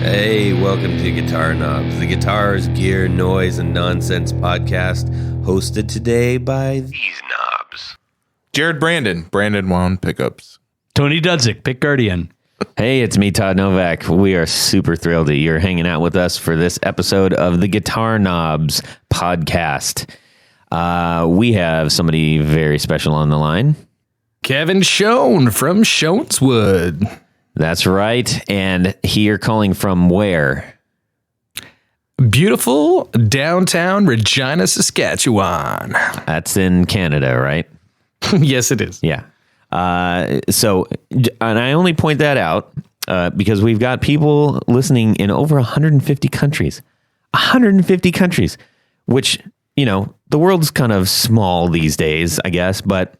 Hey, welcome to Guitar Knobs, the guitars, gear, noise, and nonsense podcast, hosted today by these knobs. Jared Brandon wound pickups. Tony Dudzik, pick guardian. Hey, it's me, Todd Novak. We are super thrilled that you're hanging out with us for this episode of the Guitar Knobs podcast. We have somebody very special on the line. Kevin Shone from Shoneswood. That's right. And here calling from where? Beautiful downtown Regina, Saskatchewan. That's in Canada, right? Yes, it is. Yeah. And I only point that out because we've got people listening in over 150 countries. 150 countries, which, you know, the world's kind of small these days, I guess, but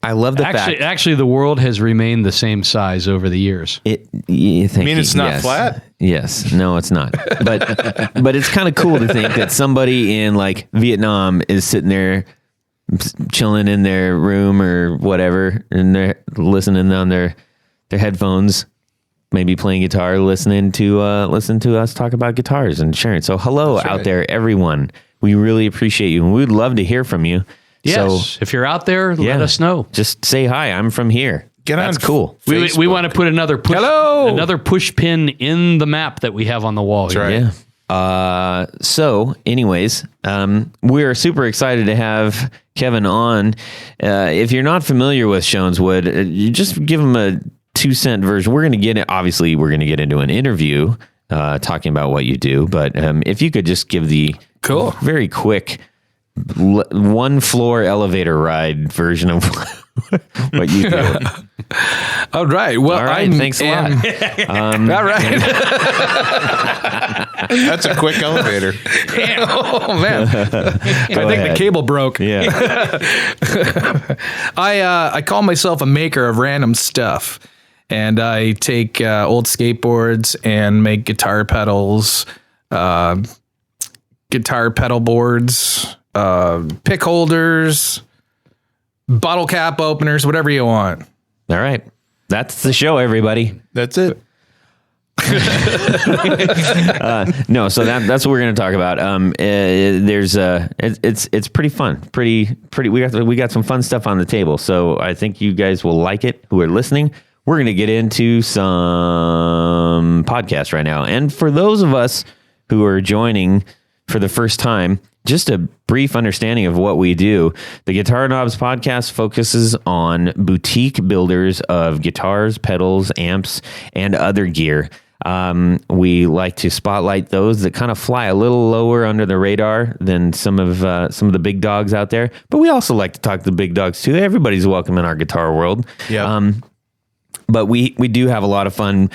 I love the fact. Actually, the world has remained the same size over the years. You mean it's not flat? Yes. No, it's not. But it's kind of cool to think that somebody in like Vietnam is sitting there chilling in their room or whatever, and they're listening on their headphones, maybe playing guitar, listening to us talk about guitars and sharing. So hello out there, everyone. We really appreciate you, and we'd love to hear from you. Yes, so, if you're out there, let us know. Just say hi. I'm from here. That's cool. We want to put another push pin in the map that we have on the wall. That's right. Yeah. So, anyways, we're super excited to have Kevin on. If you're not familiar with Shoneswood, you just give him a 2-cent version. We're going to get into an interview talking about what you do. But if you could just give the very quick one floor elevator ride version of what you do. All right. Well, all right. Thanks a lot. All right. That's a quick elevator. Oh man. I think the cable broke. Yeah. I call myself a maker of random stuff, and I take old skateboards and make guitar pedals, guitar pedal boards, pick holders, bottle cap openers, whatever you want. All right. That's the show, everybody. That's it. No, so that's what we're going to talk about. It's pretty fun. We got some fun stuff on the table. So I think you guys will like it who are listening. We're going to get into some podcasts right now. And for those of us who are joining for the first time, just a brief understanding of what we do. The Guitar Knobs podcast focuses on boutique builders of guitars, pedals, amps, and other gear. We like to spotlight those that kind of fly a little lower under the radar than some of the big dogs out there. But we also like to talk to the big dogs too. Everybody's welcome in our guitar world. Yeah. But we do have a lot of fun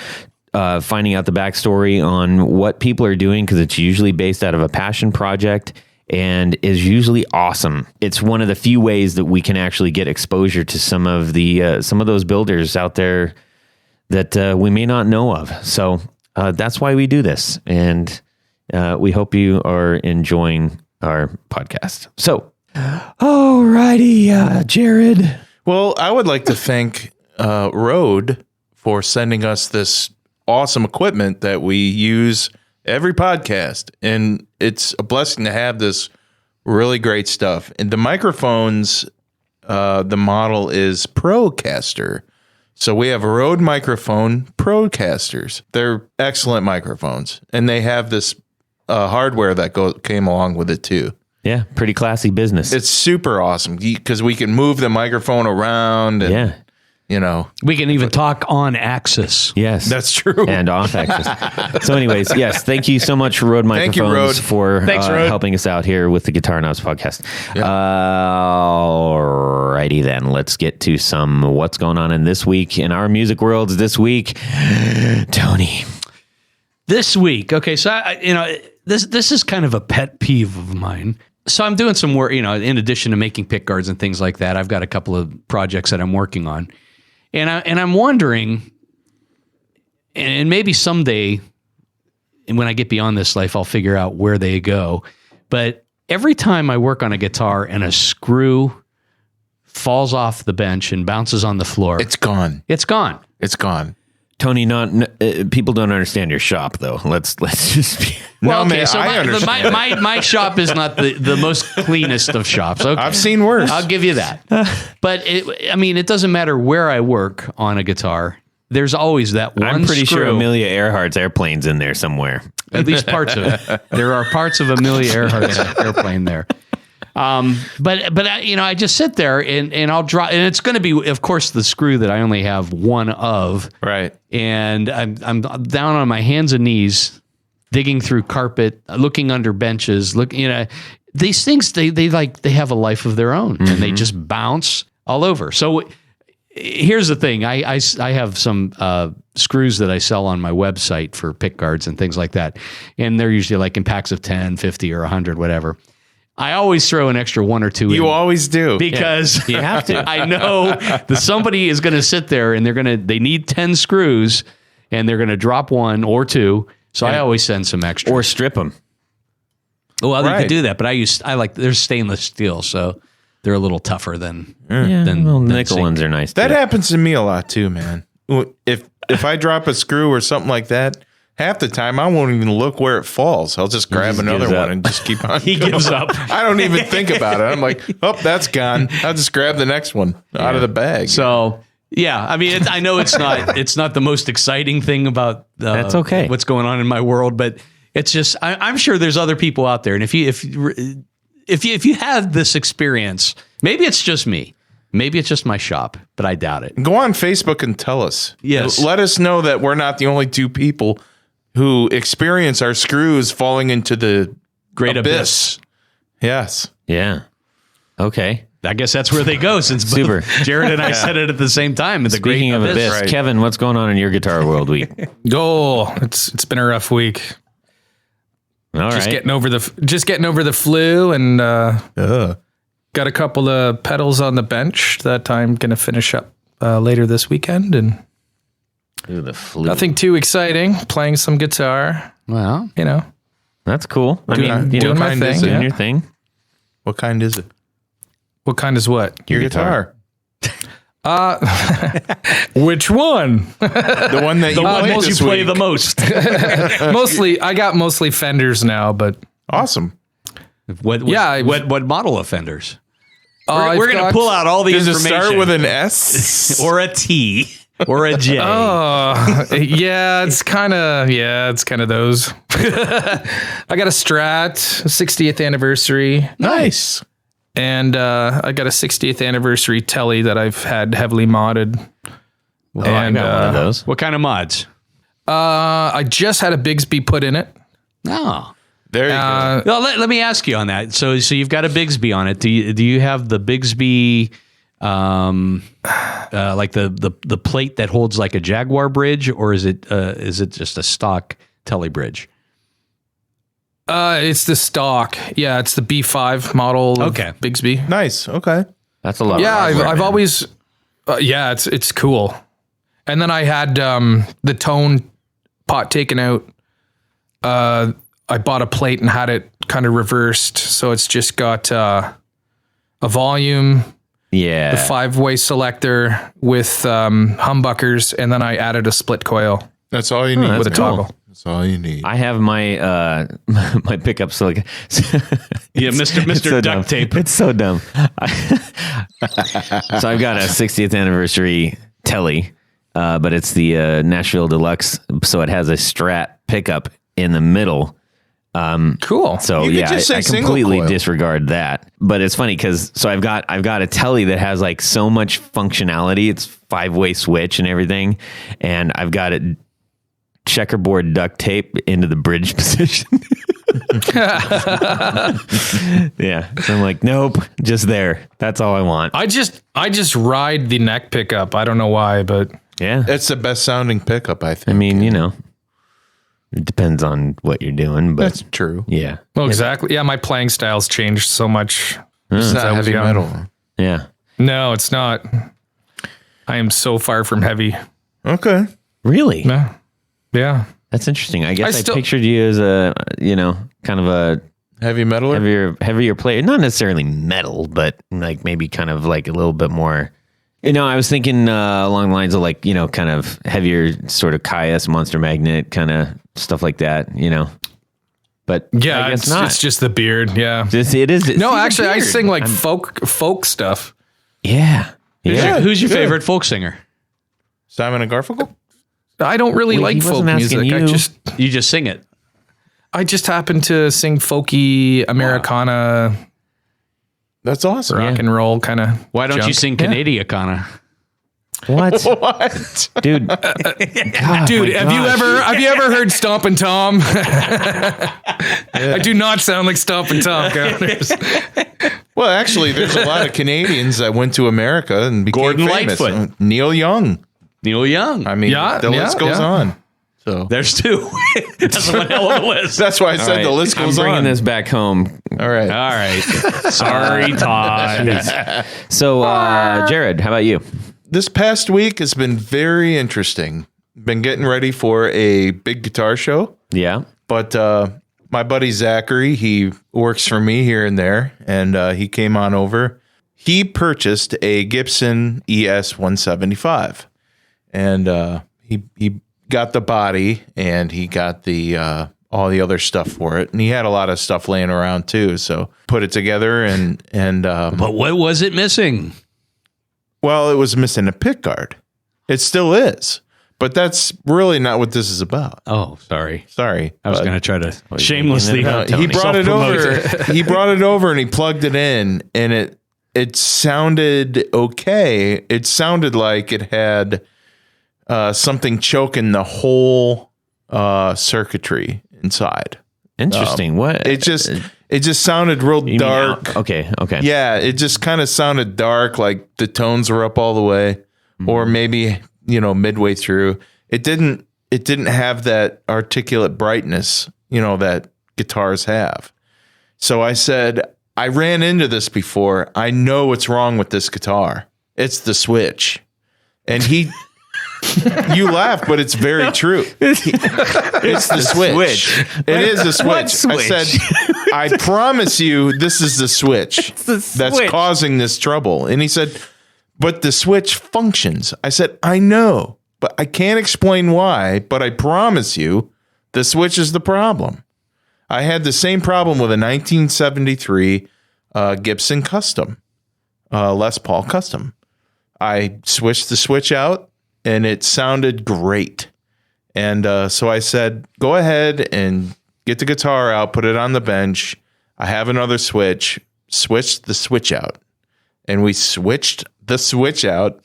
finding out the backstory on what people are doing, because it's usually based out of a passion project and is usually awesome. It's one of the few ways that we can actually get exposure to some of those builders out there that we may not know of. So that's why we do this, and we hope you are enjoying our podcast. So, alrighty, Jared. Well, I would like to thank Rode for sending us this awesome equipment that we use every podcast, and it's a blessing to have this really great stuff. And the microphones, the model is Procaster. So we have a Rode microphone Procasters. They're excellent microphones, and they have this hardware that came along with it too. Yeah, pretty classy business. It's super awesome because we can move the microphone around. And, you know, we can even talk on axis. Yes, that's true. And off axis. So anyways, yes, thank you so much, Rode Microphones, for helping us out here with the Guitar Knobs podcast. Yep. Alrighty then, let's get to some what's going on in this week in our music worlds this week. Tony. This week, okay, so this is kind of a pet peeve of mine. So I'm doing some work, in addition to making pick guards and things like that. I've got a couple of projects that I'm working on. And I'm wondering, and maybe someday, and when I get beyond this life, I'll figure out where they go. But every time I work on a guitar and a screw falls off the bench and bounces on the floor, it's gone. It's gone. It's gone. Tony, people don't understand your shop though. Let's just be. Well, No, okay, man, so I understand. my shop is not the most cleanest of shops. Okay. I've seen worse. I'll give you that. But it doesn't matter where I work on a guitar. There's always that one. I'm pretty sure screw. Amelia Earhart's airplane's in there somewhere. At least parts of it. There are parts of Amelia Earhart's airplane there. But I just sit there and I'll draw, and it's going to be, of course, the screw that I only have one of. Right. And I'm down on my hands and knees, digging through carpet, looking under benches. These things they have a life of their own, and they just bounce all over. So here's the thing: I have some screws that I sell on my website for pick guards and things like that, and they're usually like in packs of 10, 50, or 100, whatever. I always throw an extra one or two in. You always do. Because You have to. I know that somebody is going to sit there and they need 10 screws and they're going to drop one or two. So I always send some extra. Or strip them. Well, you Right. could do that, but they're stainless steel, so they're a little tougher than Well, nickel zinc. ones are nice. That too. happens to me a lot too, man. If I drop a screw or something like that, half the time I won't even look where it falls. I'll just grab just another gives one up. and just keep on. He going. gives up. I don't even think about it. I'm like, oh, that's gone. I'll just grab the next one out of the bag. So yeah, I know it's not the most exciting thing about That's okay. what's going on in my world, but it's just I'm sure there's other people out there, and if you have this experience, maybe it's just me, maybe it's just my shop, but I doubt it. Go on Facebook and tell us. Yes. Let us know that we're not the only two people who experience our screws falling into the Great abyss. Yes. Yeah. Okay. I guess that's where they go, since both Super. Jared and I said it at the same time. The Speaking of abyss, right. Kevin, what's going on in your Guitar World week? It's been a rough week. All Just right. getting over the flu, and got a couple of pedals on the bench that I'm gonna finish up later this weekend, and Ooh, the flu. nothing too exciting. Playing some guitar, Well, That's cool. I Doing- mean, you doing know, my thing, doing yeah. your thing. What kind is it? what kind is what? Your guitar. Which one? The one that you played you this play week. the most. I got mostly Fenders now, but Awesome. What model of fenders? I've We're going to got- pull out all the Does it information. start with an S? or a T or a J. yeah, it's kind of those. I got a Strat 60th anniversary, Nice. and I got a 60th anniversary Telly that I've had heavily modded. Oh, I got one of those. What kind of mods? I just had a Bigsby put in it. Oh. There you go. Well, let me ask you on that. So you've got a Bigsby on it. Do you have the Bigsby, like the plate that holds like a Jaguar bridge, or is it just a stock Telly bridge? It's the stock. Yeah, it's the B5 model of Okay. Bigsby. Nice. Okay. That's a lot. Yeah, of hardware, I've man. always, it's cool. And then I had the tone pot taken out. I bought a plate and had it kind of reversed, so it's just got a volume, Yeah. the 5-way selector with humbuckers, and then I added a split coil That's all you need. that's with a cool. toggle. That's all you need. I have my my pickup silicon. Yeah, Mr. so Duct dumb. Tape. It's so dumb. So I've got a 60th anniversary Telly, but it's the Nashville Deluxe, so it has a Strat pickup in the middle. Cool. So You could yeah, just say I single completely coil. disregard that. But it's funny because I've got a Telly that has like so much functionality. It's 5-way switch and everything, and I've got it checkerboard duct tape into the bridge position. Yeah, so I'm like, nope, just there. That's all I want. I just ride the neck pickup. I don't know why, but Yeah, It's the best sounding pickup, I think. I mean, you know, it depends on what you're doing, but That's true. yeah, well, exactly. Yeah, my playing style's changed so much. It's not I was heavy young. metal. yeah. No, it's not. I am so far from heavy. Okay. Really? No. Yeah. That's interesting. I guess I still- pictured you as a, kind of a Heavy metaler? heavier player. Not necessarily metal, but like maybe kind of like a little bit more I was thinking along the lines of like, kind of heavier sort of Caius, Monster Magnet kind of stuff like that, But Yeah, I guess not. it's just the beard. Yeah. It is. No, actually, I sing like folk stuff. Yeah. Yeah. Who's your favorite folk singer? Simon and Garfunkel? I don't really Wait, like he folk wasn't asking music. you. You just sing it. I just happen to sing folky Americana That's awesome. rock and roll kind of. Why don't you sing Canadian kind of? What? What? Dude. Dude, have you ever heard Stompin' Tom? I do not sound like Stompin' Tom. Counters. Well, actually, there's a lot of Canadians that went to America and became Gordon famous. Lightfoot. Neil Young. Neil Young. I mean, the list goes on. So There's two. That's one hell of a list. that's why I said All the right, list goes I'm bringing on. this back home. All right. All right. Sorry, Todd. So, Jared, how about you? This past week has been very interesting. Been getting ready for a big guitar show, Yeah. but my buddy Zachary, he works for me here and there, and he came on over. He purchased a Gibson ES 175, and he got the body and he got the all the other stuff for it, and he had a lot of stuff laying around too. So put it together, and But what was it missing? well, it was missing a pick guard. It still is, but that's really not what this is about. Oh, sorry. Sorry, I was but- going to try to shamelessly. He brought it over. self-promote. He brought it over and he plugged it in, and it sounded okay. It sounded like it had something choking the whole circuitry inside. Interesting. What? It just sounded real You mean dark. out- Okay. Yeah, it just kind of sounded dark, like the tones were up all the way, or maybe midway through. It didn't have that articulate brightness, that guitars have. So I said, I ran into this before. I know what's wrong with this guitar. It's the switch. And you laugh, but it's very true. It's the switch. It is the switch. What switch? I said, I promise you, this is the switch that's switch. causing this trouble. And he said, but the switch functions. I said, I know, but I can't explain why, but I promise you, the switch is the problem. I had the same problem with a 1973 Gibson Custom, Les Paul Custom. I switched the switch out, and it sounded great. And so I said, go ahead and get the guitar out, put it on the bench. I have another switch. Switched the switch out. And we switched the switch out.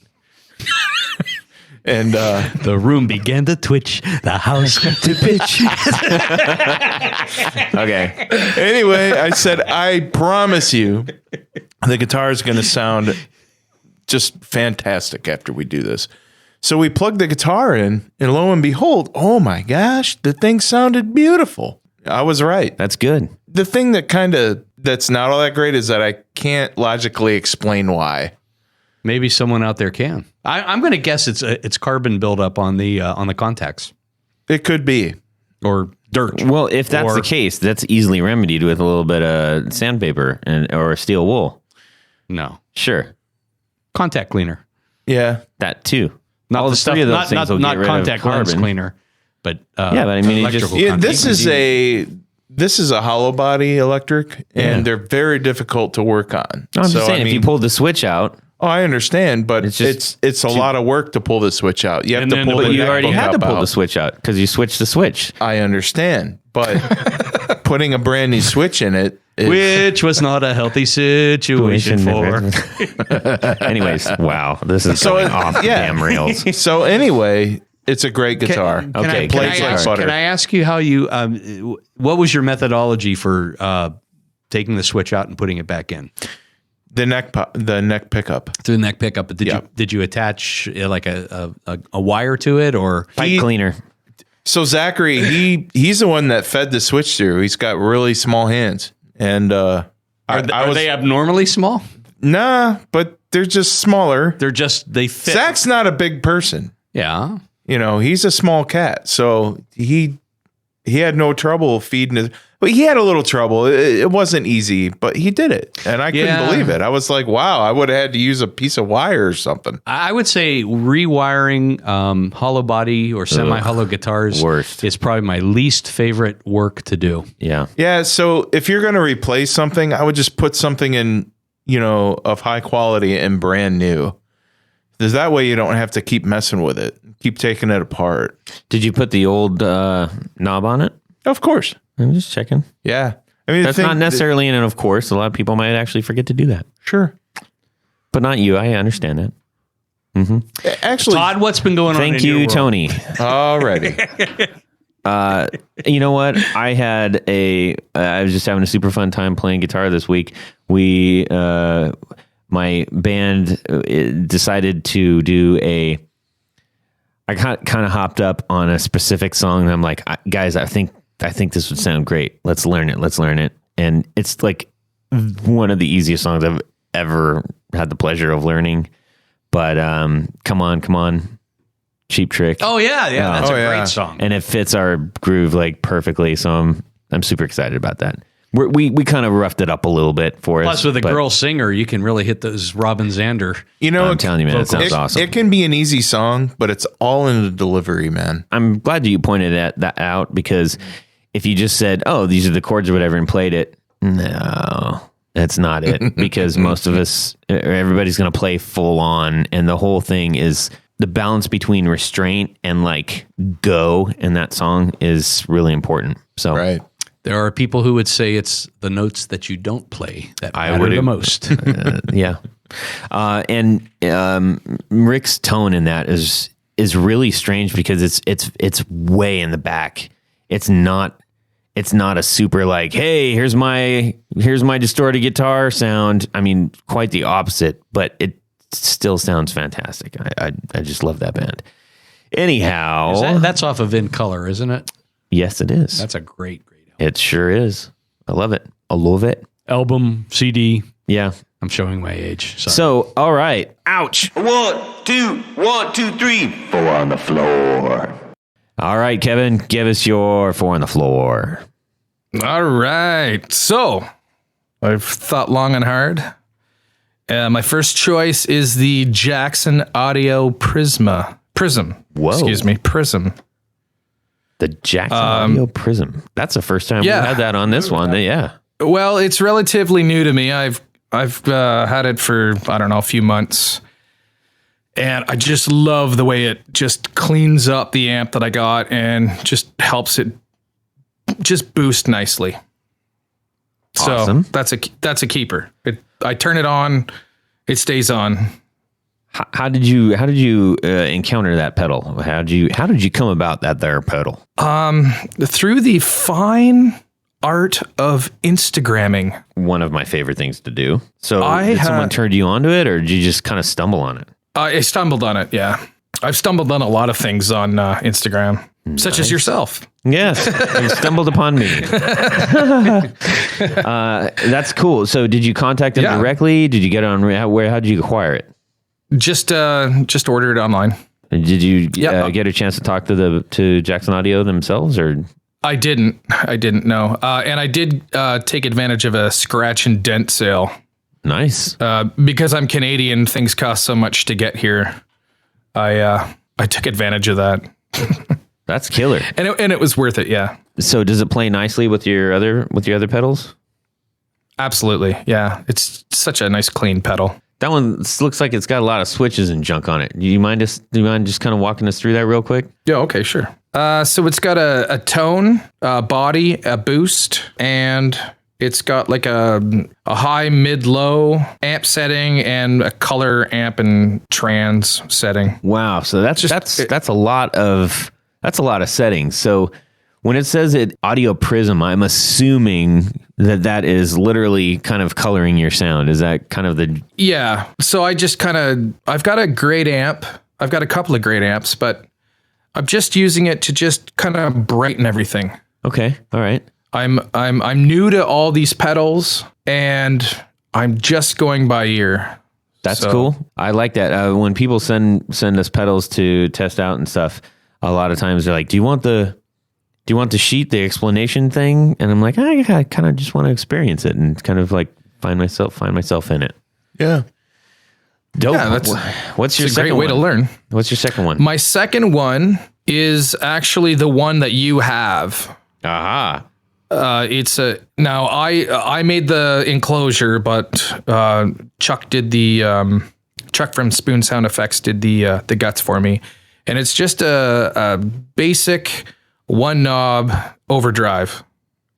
And The room began to twitch. The house to pitch. Okay. anyway, I said, I promise you, the guitar is going to sound just fantastic after we do this. So we plugged the guitar in, and lo and behold, oh my gosh, the thing sounded beautiful. I was right. That's good. The thing that's not all that great is that I can't logically explain why. Maybe someone out there can. I'm going to guess it's carbon buildup on the contacts It could be. or dirt. Well, if that's Or- the case, that's easily remedied with a little bit of sandpaper or steel wool. No, Sure. contact cleaner. Yeah. That too. Not All the the stuff. three of those Not things will not get rid of contact lens carbon. cleaner, but Yeah, but I mean, it just- electrical Yeah, contact. this is a hollow body electric, and they're very difficult to work on. No, I'm just So, saying, I if you mean- pull the switch out, Oh, I understand, but It's it's just a lot of work to pull the switch out. You have And to then- pull but the you neck already book had to up pull out. the switch out because you switched the switch. I understand, but putting a brand new switch in it is, Which was not a healthy situation for. Anyways, wow, this is So going it- off the yeah. damn rails. so anyway, it's a great guitar. Okay, plays can I like ask- butter. Can I ask you how you? What was your methodology for taking the switch out and putting it back in the neck pickup. through the neck pickup? But Yeah. did you attach like a wire to it or? Pipe cleaner. So Zachary, he's the one that fed the switch through. He's got really small hands, and Are they abnormally small? nah, but they're just smaller. They fit. Zach's not a big person. Yeah. He's a small cat, so he had no trouble feeding it. But he had a little trouble. It wasn't easy, but he did it. And I couldn't believe it. I was like, wow, I would have had to use a piece of wire or something. I would say rewiring hollow body or semi-hollow guitars is probably my least favorite work to do. Yeah. Yeah. So if you're going to replace something, I would just put something in, of high quality and brand new. Because that way you don't have to keep messing with it. Keep taking it apart. Did you put the old knob on it? Of course. I'm just checking. Yeah. I mean, that's not necessarily in it, of course. A lot of people might actually forget to do that. Sure. But not you. I understand that. Mm-hmm. Actually, Todd, what's been going on? Thank you, Tony. Alrighty. You know what? I was just having a super fun time playing guitar this week. My band decided to do I kind of hopped up on a specific song. And I'm like, guys, I think this would sound great. Let's learn it. And it's like one of the easiest songs I've ever had the pleasure of learning. But come on, Cheap Trick. Oh yeah, that's a great song, and it fits our groove like perfectly. So I'm super excited about that. We kind of roughed it up a little bit for us. Plus, with a girl singer, you can really hit those Robin Zander. I'm telling you, man, it sounds awesome. It can be an easy song, but it's all in the delivery, man. I'm glad you pointed that out, because if you just said, "Oh, these are the chords" or whatever and played it, no, that's not it. Because most of us, everybody's going to play full on, and the whole thing is the balance between restraint and like go in that song is really important. So right. There are people who would say it's the notes that you don't play that matter the most. Yeah. And Rick's tone in that is really strange, because it's way in the back. It's not a super like, hey, here's my distorted guitar sound. I mean, quite the opposite, but it still sounds fantastic. I just love that band. Anyhow, that's off of In Color, isn't it? Yes, it is. That's a great album. It sure is. I love it. Album, CD. Yeah. I'm showing my age. Sorry. So, all right. Ouch. 1, 2, 1, 2, 3. 4 on the floor. All right, Kevin, give us your 4 on the floor. All right. So I've thought long and hard. My first choice is the Jackson Audio Prism. Whoa. Excuse me, Prism. The Jackson Audio Prism. That's the first time we had that on this one. Yeah. Well, it's relatively new to me. I've had it for, I don't know, a few months. And I just love the way it just cleans up the amp that I got and just helps it just boost nicely. Awesome. So that's a keeper. I turn it on, it stays on. How did you encounter that pedal? How did you come about that there pedal? Through the fine art of Instagramming. One of my favorite things to do. So did someone turn you onto it, or did you just kind of stumble on it? I stumbled on it. Yeah, I've stumbled on a lot of things on Instagram, such as yourself. Yes, you stumbled upon me. That's cool. So did you contact them directly? Did you get it on? How did you acquire it? Just order it online. Did you get a chance to talk to Jackson Audio themselves, or? I didn't know. And I did take advantage of a scratch and dent sale. Nice. Because I'm Canadian, things cost so much to get here. I took advantage of that. That's killer. And it was worth it, yeah. So does it play nicely with your other pedals? Absolutely, yeah. It's such a nice clean pedal. That one looks like it's got a lot of switches and junk on it. Do you mind just kind of walking us through that real quick? Yeah, okay, sure. So it's got a tone, a body, a boost, and it's got like a high, mid, low amp setting and a color amp and trans setting. Wow, so that's a lot of settings. So when it says it Audio Prism, I'm assuming that is literally kind of coloring your sound. Is that kind of the... Yeah. So I've got a great amp. I've got a couple of great amps, but I'm just using it to just kind of brighten everything. Okay. All right. I'm new to all these pedals, and I'm just going by ear. That's cool. I like that. When people send us pedals to test out and stuff, a lot of times they're like, do you want the do you want the sheet, the explanation thing? And I'm like, I kind of just want to experience it and kind of like find myself in it. Yeah. Dope. Yeah, What's your it's a second great way one? to learn. What's your second one? My second one is actually the one that you have. Aha. Now I made the enclosure, but Chuck did the Chuck from Spoon Sound Effects did the guts for me, and it's just a basic one knob overdrive,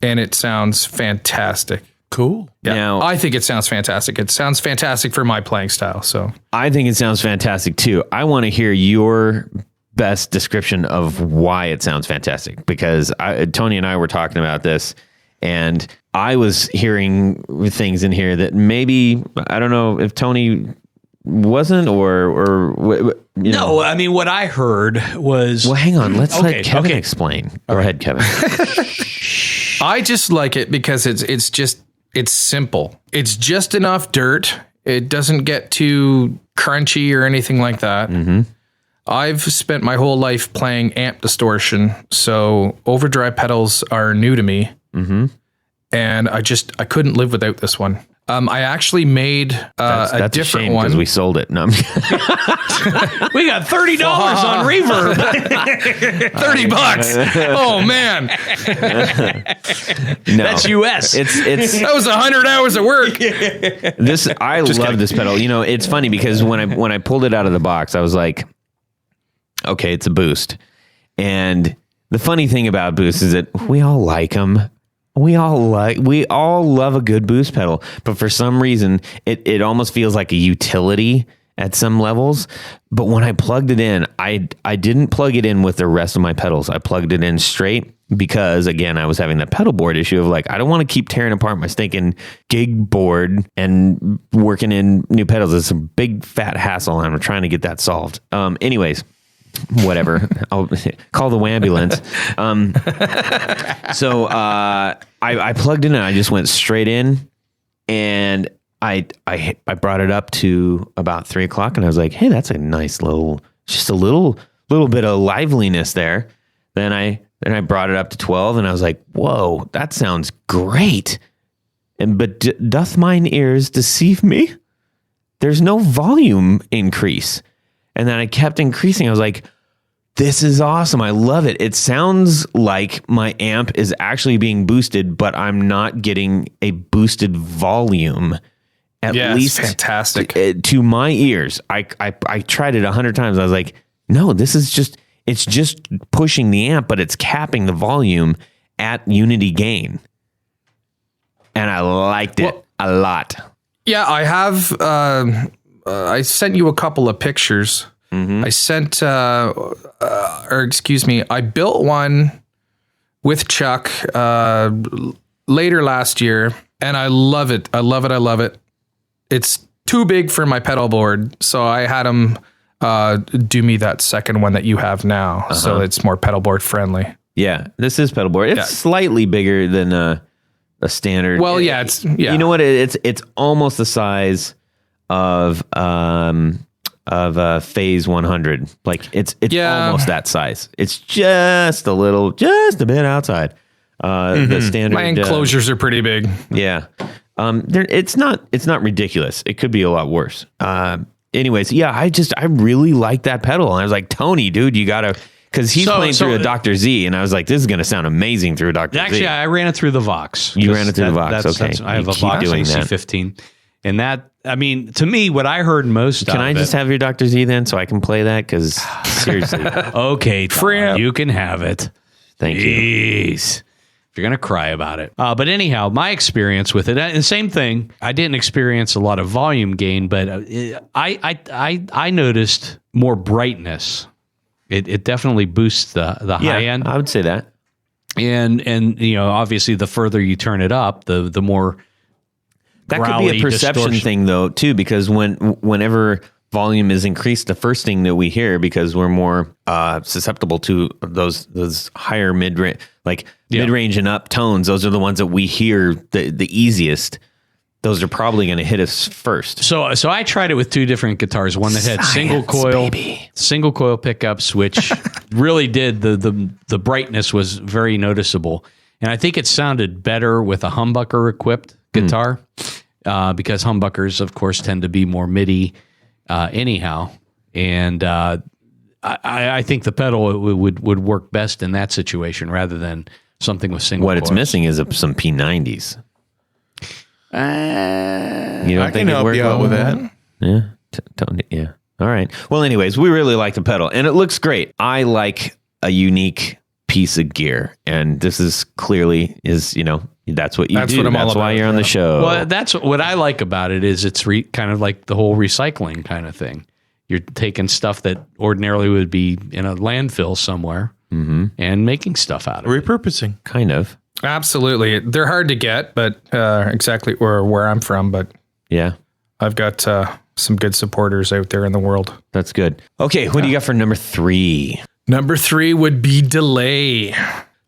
and it sounds fantastic. Cool. Yeah, Now- I think it sounds fantastic. It sounds fantastic for my playing style. So I think it sounds fantastic too. I want to hear your best description of why it sounds fantastic, because Tony and I were talking about this, and I was hearing things in here that maybe, I don't know if Tony wasn't or you know. No, I mean, what I heard was... Well, hang on. Let's Okay, let Kevin okay. explain. Go ahead, Kevin. I just like it because it's simple. It's just enough dirt. It doesn't get too crunchy or anything like that. Mm-hmm. I've spent my whole life playing amp distortion, so overdrive pedals are new to me. Mm-hmm. And I couldn't live without this one. I actually made a different one because we sold it. No, I'm We got $30 on Reverb. $30. Oh man, no. That's US. It's that was 100 hours of work. this. I love this pedal. You know, it's funny because when I pulled it out of the box, I was like, okay, it's a boost. And the funny thing about boosts is that we all like them. We all love a good boost pedal, but for some reason it almost feels like a utility at some levels. But when I plugged it in, I didn't plug it in with the rest of my pedals. I plugged it in straight because, again, I was having that pedal board issue of like, I don't want to keep tearing apart my stinking gig board and working in new pedals. It's a big fat hassle, and I'm trying to get that solved. Anyways, whatever. I'll call the ambulance. So I plugged in and I just went straight in, and I brought it up to about 3:00, and I was like, hey, that's a nice little bit of liveliness there. Then I brought it up to 12, and I was like, whoa, that sounds great. But doth mine ears deceive me? There's no volume increase. And then I kept increasing. I was like, this is awesome. I love it. It sounds like my amp is actually being boosted, but I'm not getting a boosted volume. At least it's fantastic. To my ears. I tried it 100 times. I was like, no, it's just pushing the amp, but it's capping the volume at unity gain. And I liked it a lot. Yeah, I have. I sent you a couple of pictures. Mm-hmm. I sent, I built one with Chuck later last year, and I love it. I love it. It's too big for my pedal board, so I had him do me that second one that you have now, so it's more pedal board friendly. Yeah, this is pedal board. It's slightly bigger than a standard. Well, it's You know what? It's almost the size of Phase 100. Like it's almost that size. It's just a bit outside. The standard. My enclosures are pretty big. Yeah. It's not ridiculous. It could be a lot worse. Anyways, yeah, I really like that pedal. And I was like, Tony, dude, you gotta, because he's playing through a Dr. Z, and I was like, this is gonna sound amazing through a Dr. Z. Actually, I ran it through the Vox. You ran it through the Vox. Okay. I have a Vox AC15. And that, I mean, to me, what I heard most Can I just have your Dr. Z then so I can play that? Because seriously. Okay, Todd, you can have it. Thank you. Jeez. If you're going to cry about it. But anyhow, my experience with it, and same thing, I didn't experience a lot of volume gain, but I noticed more brightness. It definitely boosts the high end. I would say that. And you know, obviously the further you turn it up, the more that could be a perception thing though too, because whenever volume is increased, the first thing that we hear, because we're more susceptible to those higher mid-range, mid-range and up tones, those are the ones that we hear the easiest. Those are probably going to hit us first. So I tried it with two different guitars. One that had single coil pickup switch, really did. The brightness was very noticeable. And I think it sounded better with a humbucker equipped guitar because humbuckers, of course, tend to be more MIDI anyhow. And I think the pedal would work best in that situation rather than something with single What it's coils. missing is some P90s. You don't I think can it help worked you out well? with that. Yeah. Yeah. All right. Well, anyways, we really like the pedal and it looks great. I like a unique piece of gear, and this is clearly that's what you That's do. what I'm all That's why about, you're on the yeah. show. Well, that's what I like about it is it's kind of like the whole recycling kind of thing. You're taking stuff that ordinarily would be in a landfill somewhere and making stuff out of it. Repurposing. Kind of. Absolutely. They're hard to get, but exactly where I'm from. But Yeah. I've got some good supporters out there in the world. That's good. Okay. What do you got for number 3? Number 3 would be delay.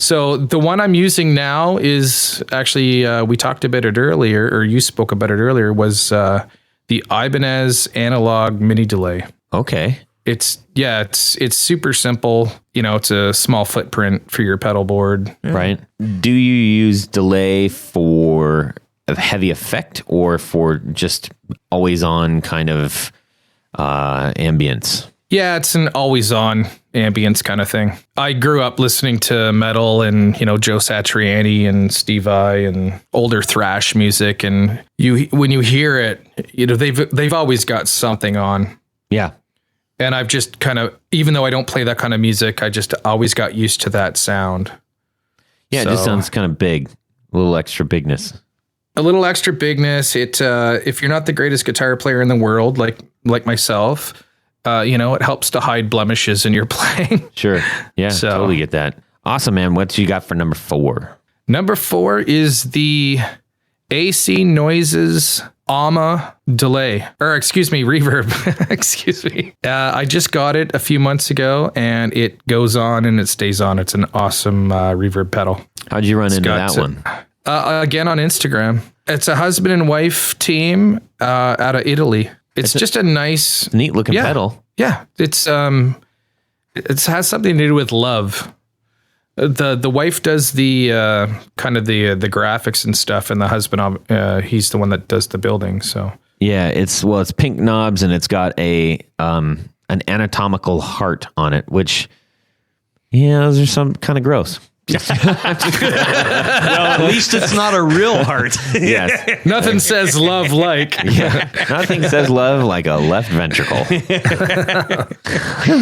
So the one I'm using now is actually, we talked about it earlier, or you spoke about it earlier, was the Ibanez analog mini delay. Okay. It's super simple. It's a small footprint for your pedal board. Right. Do you use delay for a heavy effect or for just always on kind of ambience? Yeah, it's an always on ambience kind of thing. I grew up listening to metal and, Joe Satriani and Steve Vai and older thrash music. And when you hear it, they've always got something on. Yeah. And I've just kind of, even though I don't play that kind of music, I just always got used to that sound. Yeah. It just sounds kind of big, a little extra bigness. A little extra bigness. It, if you're not the greatest guitar player in the world, like myself, it helps to hide blemishes in your playing. Sure. Yeah. So- Totally get that. Awesome, man. What you got for number 4? Number 4 is the AC Noises AMA delay, or excuse me, reverb. Excuse me. I just got it a few months ago and it goes on and it stays on. It's an awesome reverb pedal. How'd you run into got that one? Again, on Instagram. It's a husband and wife team out of Italy. It's just a nice, Neat looking pedal. Yeah, it has something to do with love. The wife does the kind of the graphics and stuff, and the husband he's the one that does the building. So Yeah. It's pink knobs and it's got an anatomical heart on it, which, those are some kind of gross. Well, at least it's not a real heart. Yes. nothing says love like. Yeah. Nothing says love like a left ventricle.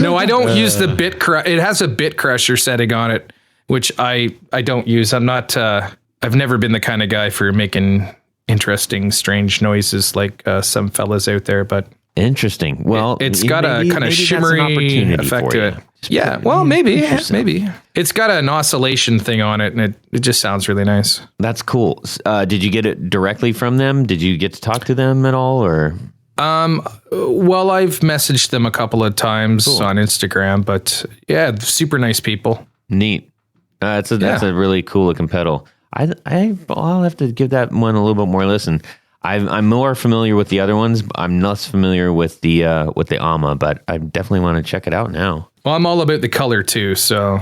No, I don't use the bit. It has a bit crusher setting on it, which I don't use. I'm not. I've never been the kind of guy for making interesting, strange noises like some fellas out there, but. Interesting. Well, It's got a kind of shimmery effect to it. Yeah, well, maybe. It's got an oscillation thing on it, and it just sounds really nice. That's cool. Did you get it directly from them? Did you get to talk to them at all, or? Well, I've messaged them a couple of times on Instagram, but yeah, super nice people. Neat. That's a really cool looking pedal. I'll have to give that one a little bit more listen. I'm more familiar with the other ones. I'm less familiar with the AMA, but I definitely want to check it out now. Well, I'm all about the color too, so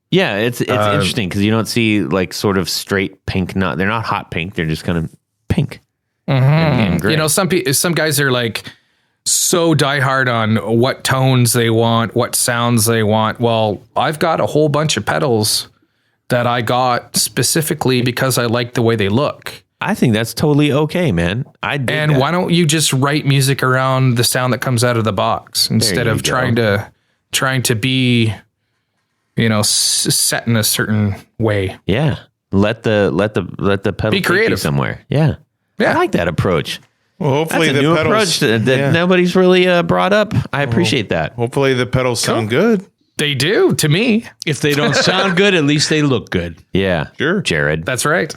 Yeah, it's interesting because you don't see like sort of straight pink. They're not hot pink. They're just kind of pink. And gray. some guys are like so diehard on what tones they want, what sounds they want. Well, I've got a whole bunch of pedals that I got specifically because I like the way they look. I think that's totally okay, man. And why don't you just write music around the sound that comes out of the box instead of trying to be, set in a certain way. Yeah, let the pedal Be creative somewhere. Yeah, I like that approach. Well, hopefully That's a the new pedals approach that nobody's really brought up. I appreciate that. Hopefully the pedals sound good. They do to me. If they don't sound good, at least they look good. Yeah, Sure. Jared. That's right.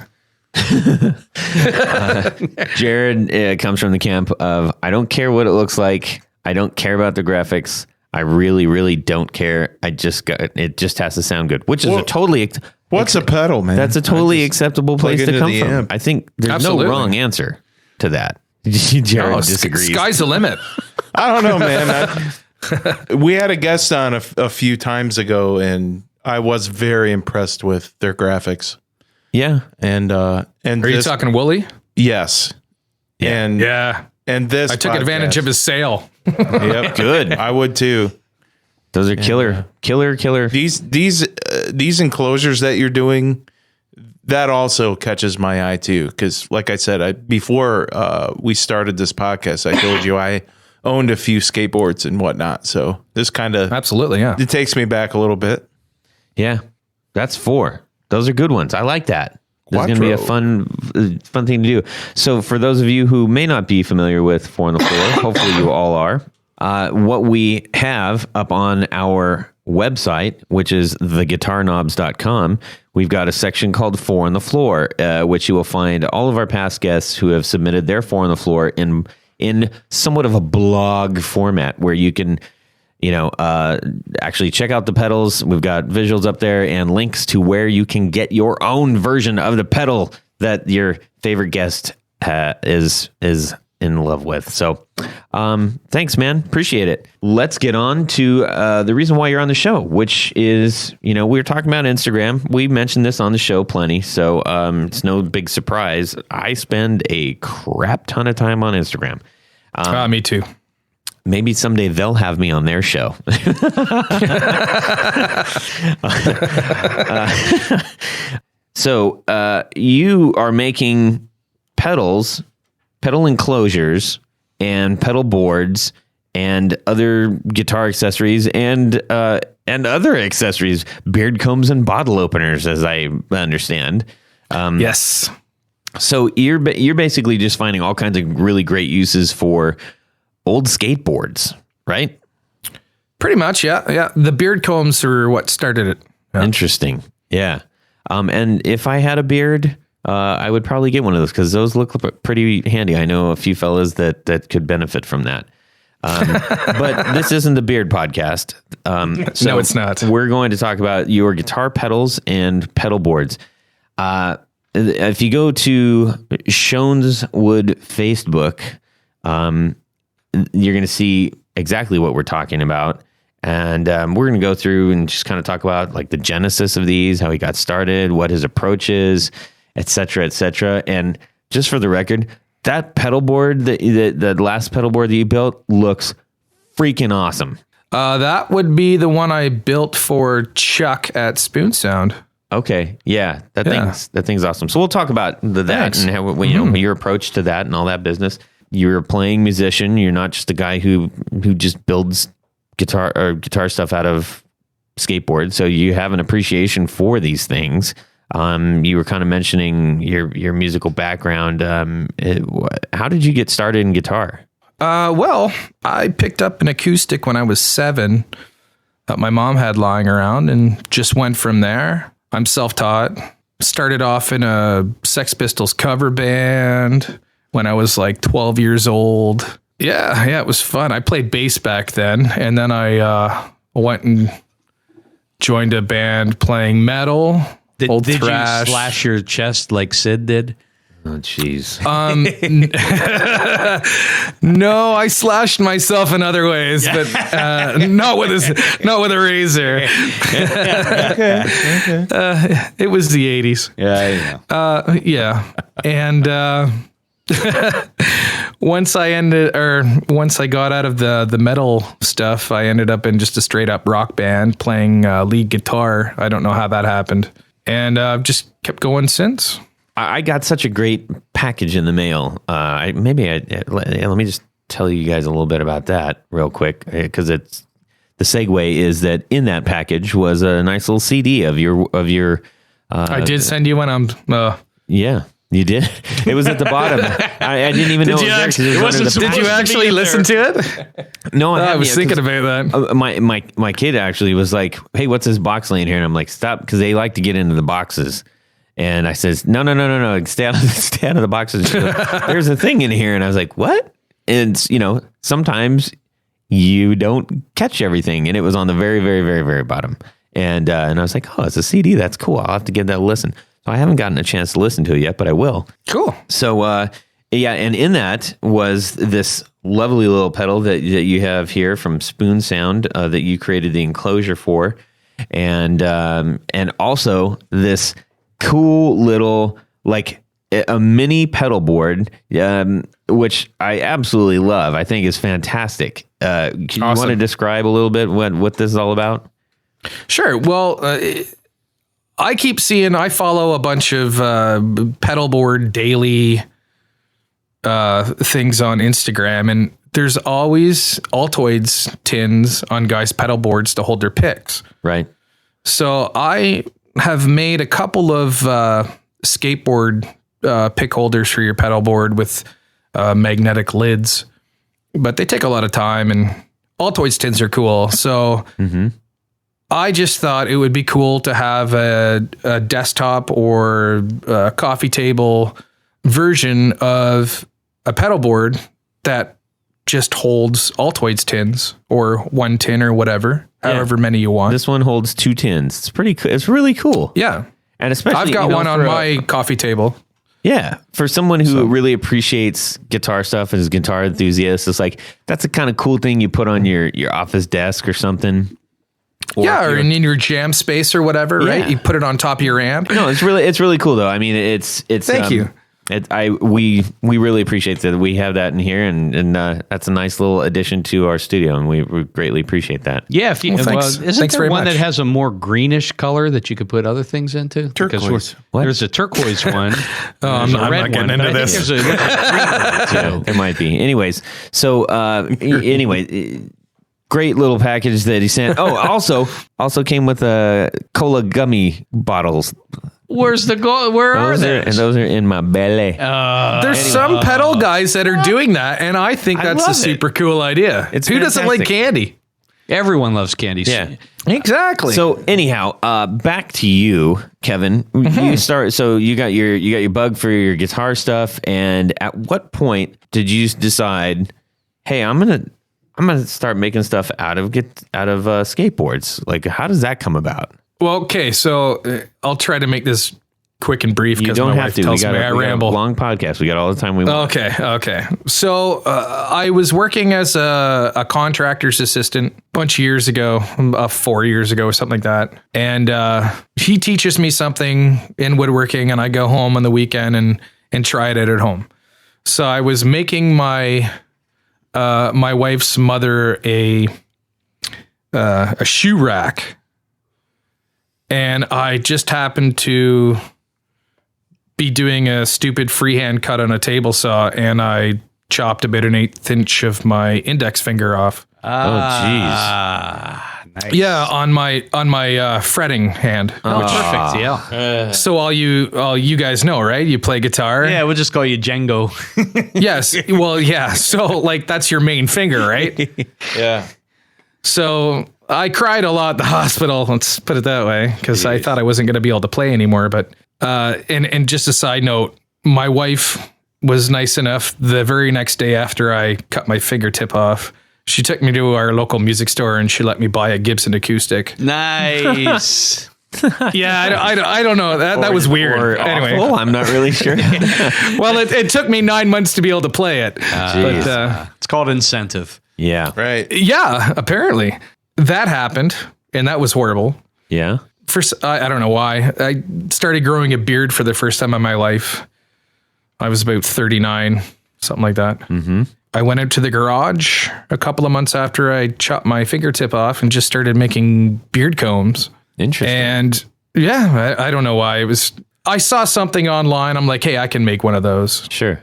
Jared comes from the camp of I don't care what it looks like. I don't care about the graphics. I really, really don't care. It just has to sound good, which is a totally. What's a pedal, man? That's a totally acceptable place to into come the from. amp. I think there's Absolutely. no wrong answer to that. Jared disagrees. Sky's the limit. I don't know, man. We had a guest on a few times ago, and I was very impressed with their graphics. Yeah. And Are you talking Wooly? Yes. And Yeah. and this I took advantage of his sale. Yep, Good. I would too. Those are killer. These enclosures that you're doing, that also catches my eye too. Because, like I said, before we started this podcast, I told you I owned a few skateboards and whatnot. So this kind of Absolutely, yeah. it takes me back a little bit. Yeah. That's 4. Those are good ones. I like that. This is going to be a fun thing to do. So for those of you who may not be familiar with Four on the Floor, hopefully you all are. What we have up on our website, which is theguitarknobs.com, we've got a section called Four on the Floor, which you will find all of our past guests who have submitted their Four on the Floor in somewhat of a blog format where you can, actually check out the pedals. We've got visuals up there and links to where you can get your own version of the pedal that your favorite guest is in love with. So, thanks, man. Appreciate it. Let's get on to the reason why you're on the show, which is, we were talking about Instagram. We mentioned this on the show plenty, so it's no big surprise. I spend a crap ton of time on Instagram. Me too. Maybe someday they'll have me on their show. So you are making pedal enclosures and pedal boards and other guitar accessories and other accessories, beard combs and bottle openers, as I understand. Yes. So you're basically just finding all kinds of really great uses for old skateboards, right? Pretty much, yeah. Yeah. The beard combs are what started it. Yeah. Interesting. Yeah. And if I had a beard, I would probably get one of those because those look pretty handy. I know a few fellas that could benefit from that. But this isn't the beard podcast. So no, it's not. We're going to talk about your guitar pedals and pedal boards. If you go to Shoneswood Facebook, you're going to see exactly what we're talking about. And we're going to go through and just kind of talk about like the genesis of these, how he got started, what his approach is, et cetera, et cetera. And just for the record, that pedal board, the last pedal board that you built looks freaking awesome. That would be the one I built for Chuck at Spoon Sound. Okay. Yeah. That thing's awesome. So we'll talk about that Thanks. and how, your approach to that and all that business. You're a playing musician. You're not just a guy who just builds guitar stuff out of skateboards. So you have an appreciation for these things. You were kind of mentioning your musical background. How did you get started in guitar? Well, I picked up an acoustic when I was 7 that my mom had lying around and just went from there. I'm self-taught. Started off in a Sex Pistols cover band when I was like 12 years old. Yeah, it was fun. I played bass back then, and then I went and joined a band playing metal. Did thrash. You slash your chest like Sid did? Oh, jeez. No, I slashed myself in other ways, but not with a razor. It was the 80s. Yeah, I know. Yeah, and once I got out of the metal stuff, I ended up in just a straight up rock band playing lead guitar. I don't know how that happened, and I've just kept going since. I got such a great package in the mail. Let me just tell you guys a little bit about that real quick, because the segue is that in that package was a nice little CD of your. I did send you one. Yeah, you did. It was at the bottom. I didn't even know it was there. Did you actually listen to it? No, I was thinking about that. My kid actually was like, "Hey, what's this box laying here?" And I'm like, "Stop," because they like to get into the boxes. And I says, no, stay out of the boxes. She goes, there's a thing in here. And I was like, what? And, sometimes you don't catch everything. And it was on the very, very, very, very bottom. And I was like, oh, it's a CD. That's cool. I'll have to give that a listen. So I haven't gotten a chance to listen to it yet, but I will. Cool. So Yeah, and in that was this lovely little pedal that you have here from Spoon Sound that you created the enclosure for, and also this cool little like a mini pedal board, which I absolutely love. I think is fantastic. Can you want to describe a little bit what this is all about? Sure. Well, I follow a bunch of pedalboard daily things on Instagram, and there's always Altoids tins on guys' pedal boards to hold their picks. Right. So I have made a couple of skateboard pick holders for your pedal board with magnetic lids, but they take a lot of time, and Altoids tins are cool. So I just thought it would be cool to have a desktop or a coffee table version of a pedal board that just holds Altoids tins or one tin or whatever, however many you want. This one holds 2 tins. It's pretty cool. It's really cool. Yeah. And especially I've got one on my coffee table. Yeah. For someone who really appreciates guitar stuff and is a guitar enthusiast, it's like, that's a kind of cool thing you put on your office desk or something. Or in your jam space or whatever, right? You put it on top of your amp. No, it's really cool though. I mean, it's Thank you. We really appreciate that we have that in here, and that's a nice little addition to our studio, and we greatly appreciate that. Yeah, if you, thanks. isn't Thanks there very one much. that has a more greenish color that you could put other things into? Turquoise. There's a turquoise one. I'm not getting into this. There's a green one too. There might be. Anyways, so great little package that he sent. Oh, also came with cola gummy bottles. Where's the goal? Where are they? And those are in my belly. There's some pedal guys that are doing that, and I think that's a super cool idea. Who doesn't like candy? Everyone loves candy. Yeah. Exactly. So anyhow, back to you, Kevin. You start. So you got your bug for your guitar stuff, and at what point did you decide, hey, I'm gonna start making stuff out of skateboards? Like, how does that come about? Well, okay, so I'll try to make this quick and brief because my wife tells me I ramble. A long podcast. We got all the time we want. Okay. So I was working as a contractor's assistant a bunch of years ago, 4 years ago or something like that. And he teaches me something in woodworking, and I go home on the weekend and try it out at home. So I was making my wife's mother a shoe rack. And I just happened to be doing a stupid freehand cut on a table saw, and I chopped about 1/8 inch of my index finger off. Nice. Yeah, on my fretting hand. Perfect. Yeah. So all you guys know, right? You play guitar. Yeah, we'll just call you Django. Yes. Well, yeah. So like that's your main finger, right? Yeah. So I cried a lot at the hospital, let's put it that way, because I thought I wasn't going to be able to play anymore. But and just a side note, my wife was nice enough the very next day after I cut my fingertip off. She took me to our local music store and she let me buy a Gibson acoustic. Nice. Yeah, I don't know. That was weird. Anyway, awful, I'm not really sure. Well, it took me 9 months to be able to play it. But It's called incentive. Yeah. Right. yeah, apparently that happened, and that was horrible. Yeah. First, I don't know why. I started growing a beard for the first time in my life. I was about 39, something like that. Mm-hmm. I went out to the garage a couple of months after I chopped my fingertip off and just started making beard combs. Interesting. And yeah, I don't know why. I saw something online. I'm like, hey, I can make one of those. Sure.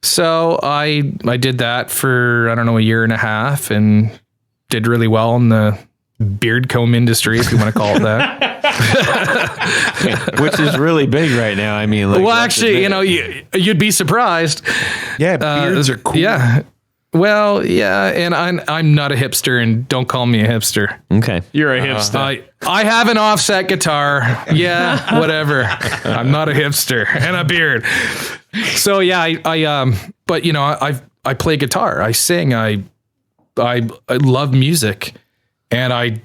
So I did that for, I don't know, 1.5 years and did really well in the beard comb industry, if you want to call it that. Which is really big right now. I mean, like, well, actually, you'd be surprised. Yeah, beards are cool. Yeah. Well, yeah, and I'm not a hipster, and don't call me a hipster. Okay. You're a hipster. I have an offset guitar. Yeah, whatever. I'm not a hipster and a beard. So yeah, but I play guitar. I sing. I love music, and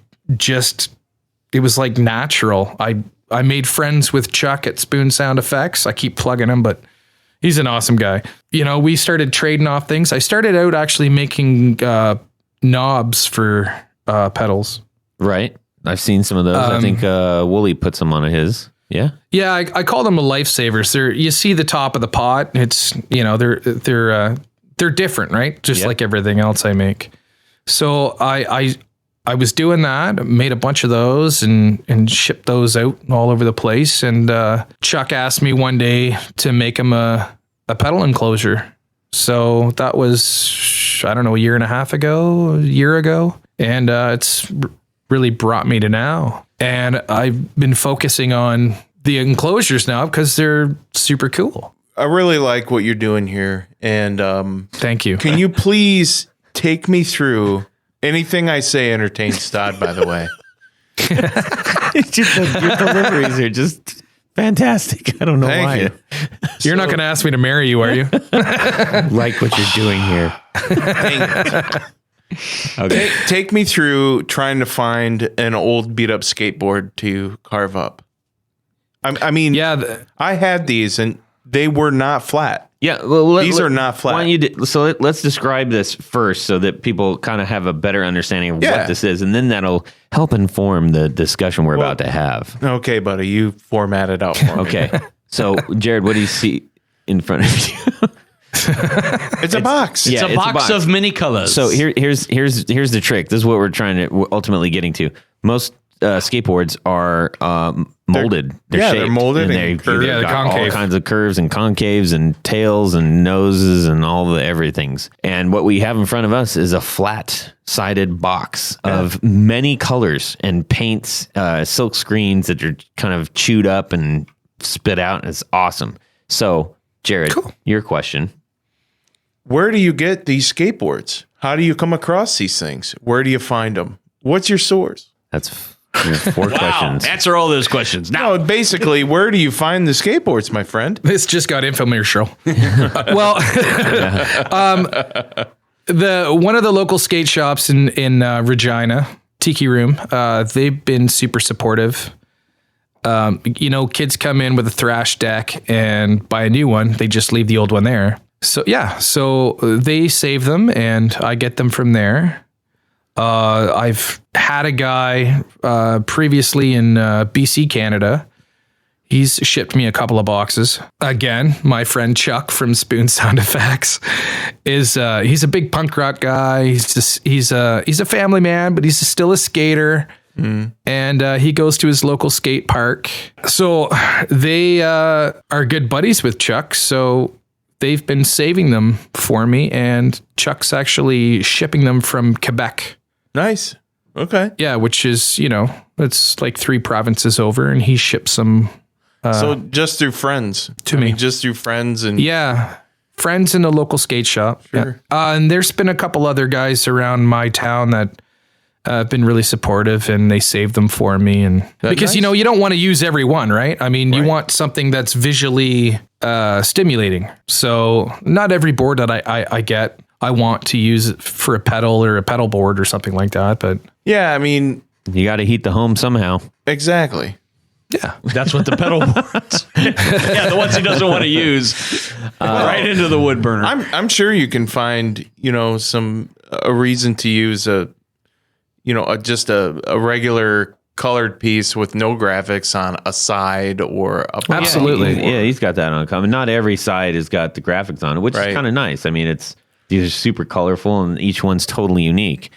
it was like natural. I made friends with Chuck at Spoon Sound Effects. I keep plugging him, but He's an awesome guy. You know, we started trading off things. I started out actually making knobs for pedals. Right. I've seen some of those. I think Wooly put some on his. Yeah. Yeah, I call them lifesavers. You see the top of the pot. It's, you know, they're different, right? Just like everything else I make. So I was doing that, made a bunch of those and shipped those out all over the place. And Chuck asked me one day to make him a pedal enclosure. So that was, I don't know, a year ago. And it's really brought me to now. And I've been focusing on the enclosures now because they're super cool. I really like what you're doing here. And thank you. Can you please take me through anything I say entertains Todd, by the way? Your deliveries are just fantastic. I don't know why. You. You're not going to ask me to marry you, are you? Like what you're doing here. Okay. Take me through trying to find an old beat up skateboard to carve up. I mean, I had these and they were not flat. Yeah, well, these are not flat. Why don't you let's describe this first so that people kind of have a better understanding of what this is, and then that'll help inform the discussion we're about to have. Okay, buddy, you format it out for me. Okay, so Jared, what do you see in front of you? It's a box. It's a box of many colors. So here's the trick. This is what we're ultimately getting to. Most skateboards are molded. They're shaped. They're molded. And they've the got concave. all kinds of curves and concaves and tails and noses and all the everythings. And what we have in front of us is a flat-sided box of many colors and paints, silk screens that are kind of chewed up and spit out. And it's awesome. So, Jared, your question. Where do you get these skateboards? How do you come across these things? Where do you find them? What's your source? That's 4 questions. Answer all those questions. Now, No, basically, where do you find the skateboards, my friend? This just got infomercial. Well, one of the local skate shops in Regina, Tiki Room, they've been super supportive. You know, kids come in with a thrash deck and buy a new one. They just leave the old one there. So they save them and I get them from there. I've had a guy previously in BC, Canada. He's shipped me a couple of boxes. Again, my friend Chuck from Spoon Sound Effects he's a big punk rock guy. He's a family man, but he's still a skater. And he goes to his local skate park. So they are good buddies with Chuck. So they've been saving them for me, and Chuck's actually shipping them from Quebec. Nice. Okay. Yeah, which is, you know, it's like 3 provinces over, and he ships them. So just through friends to me. Just through friends and friends in a local skate shop. Sure. Yeah. And there's been a couple other guys around my town that have been really supportive, and they saved them for me. And because you know, you don't want to use every one, right? I mean, you want something that's visually stimulating. So not every board that I get, I want to use it for a pedal or a pedal board or something like that. But yeah, I mean, you got to heat the home somehow. Exactly. Yeah, that's what the pedal boards. The ones he doesn't want to use, right into the wood burner. I'm sure you can find, you know, a reason to use just a regular colored piece with no graphics on a side or a absolutely. Yeah, he's got that on common. Not every side has got the graphics on it, which is kind of nice. I mean, these are super colorful and each one's totally unique.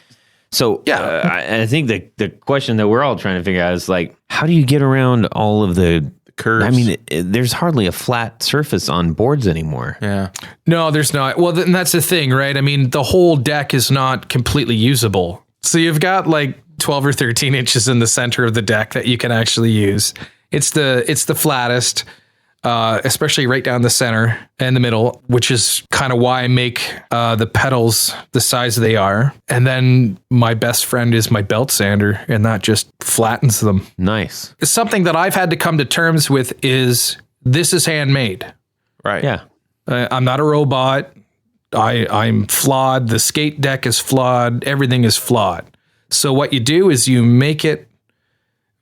So I think the question that we're all trying to figure out is like, how do you get around all of the curves? I mean, there's hardly a flat surface on boards anymore. Yeah. No, there's not. Well, then that's the thing, right? I mean, the whole deck is not completely usable. So you've got like 12 or 13 inches in the center of the deck that you can actually use. It's the flattest, especially right down the center and the middle, which is kind of why I make the pedals the size they are. And then my best friend is my belt sander, and that just flattens them. Nice. Something that I've had to come to terms with is this is handmade. Right. Yeah. I'm not a robot. I'm flawed. The skate deck is flawed. Everything is flawed. So what you do is you make it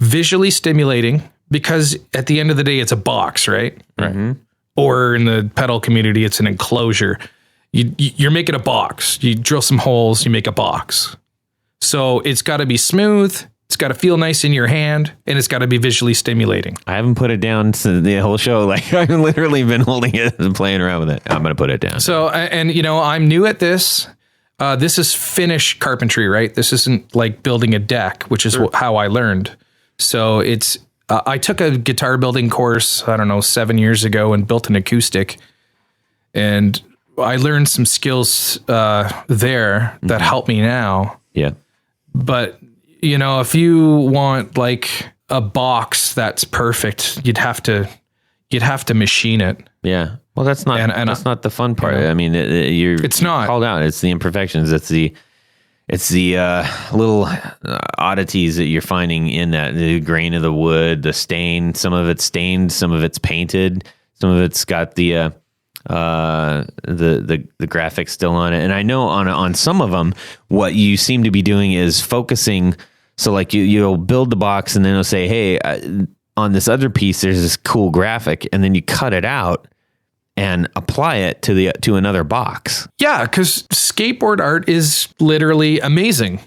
visually stimulating, because at the end of the day, it's a box, right? Right. Mm-hmm. or in the pedal community, it's an enclosure. You're making a box. You drill some holes, you make a box. So it's got to be smooth. It's got to feel nice in your hand, and it's got to be visually stimulating. I haven't put it down to the whole show. Like, I've literally been holding it and playing around with it. I'm going to put it down. So, and you know, I'm new at this. This is Finnish carpentry, right? This isn't like building a deck, which is how I learned. So it's, I took a guitar building course, I don't know, 7 years ago and built an acoustic. And I learned some skills there that help me now. Yeah. But, you know, if you want like a box that's perfect, you'd have to machine it. Yeah. Well, that's not that's not the fun part. I mean, it's not called out. It's the imperfections. It's the little oddities that you're finding in that, the grain of the wood, the stain. Some of it's stained, some of it's painted, some of it's got the graphics still on it. And I know on some of them, what you seem to be doing is focusing. So like you'll build the box and then it'll say, hey, on this other piece, there's this cool graphic, and then you cut it out and apply it to another box. Yeah, because skateboard art is literally amazing.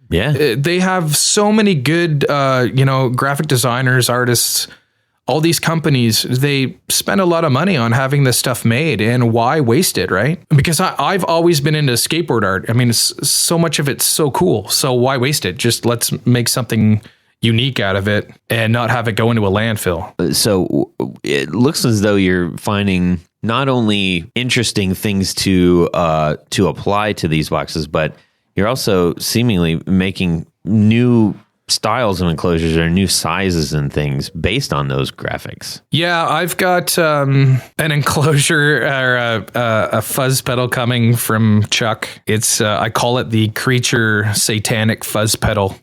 Yeah, they have so many good, graphic designers, artists. All these companies, they spend a lot of money on having this stuff made, and why waste it, right? Because I've always been into skateboard art. I mean, so much of it's so cool. So why waste it? Just let's make something unique out of it and not have it go into a landfill. So it looks as though you're finding not only interesting things to apply to these boxes, but you're also seemingly making new styles of enclosures or new sizes and things based on those graphics. Yeah, I've got an enclosure or a fuzz pedal coming from Chuck. It's I call it the Creature Satanic Fuzz Pedal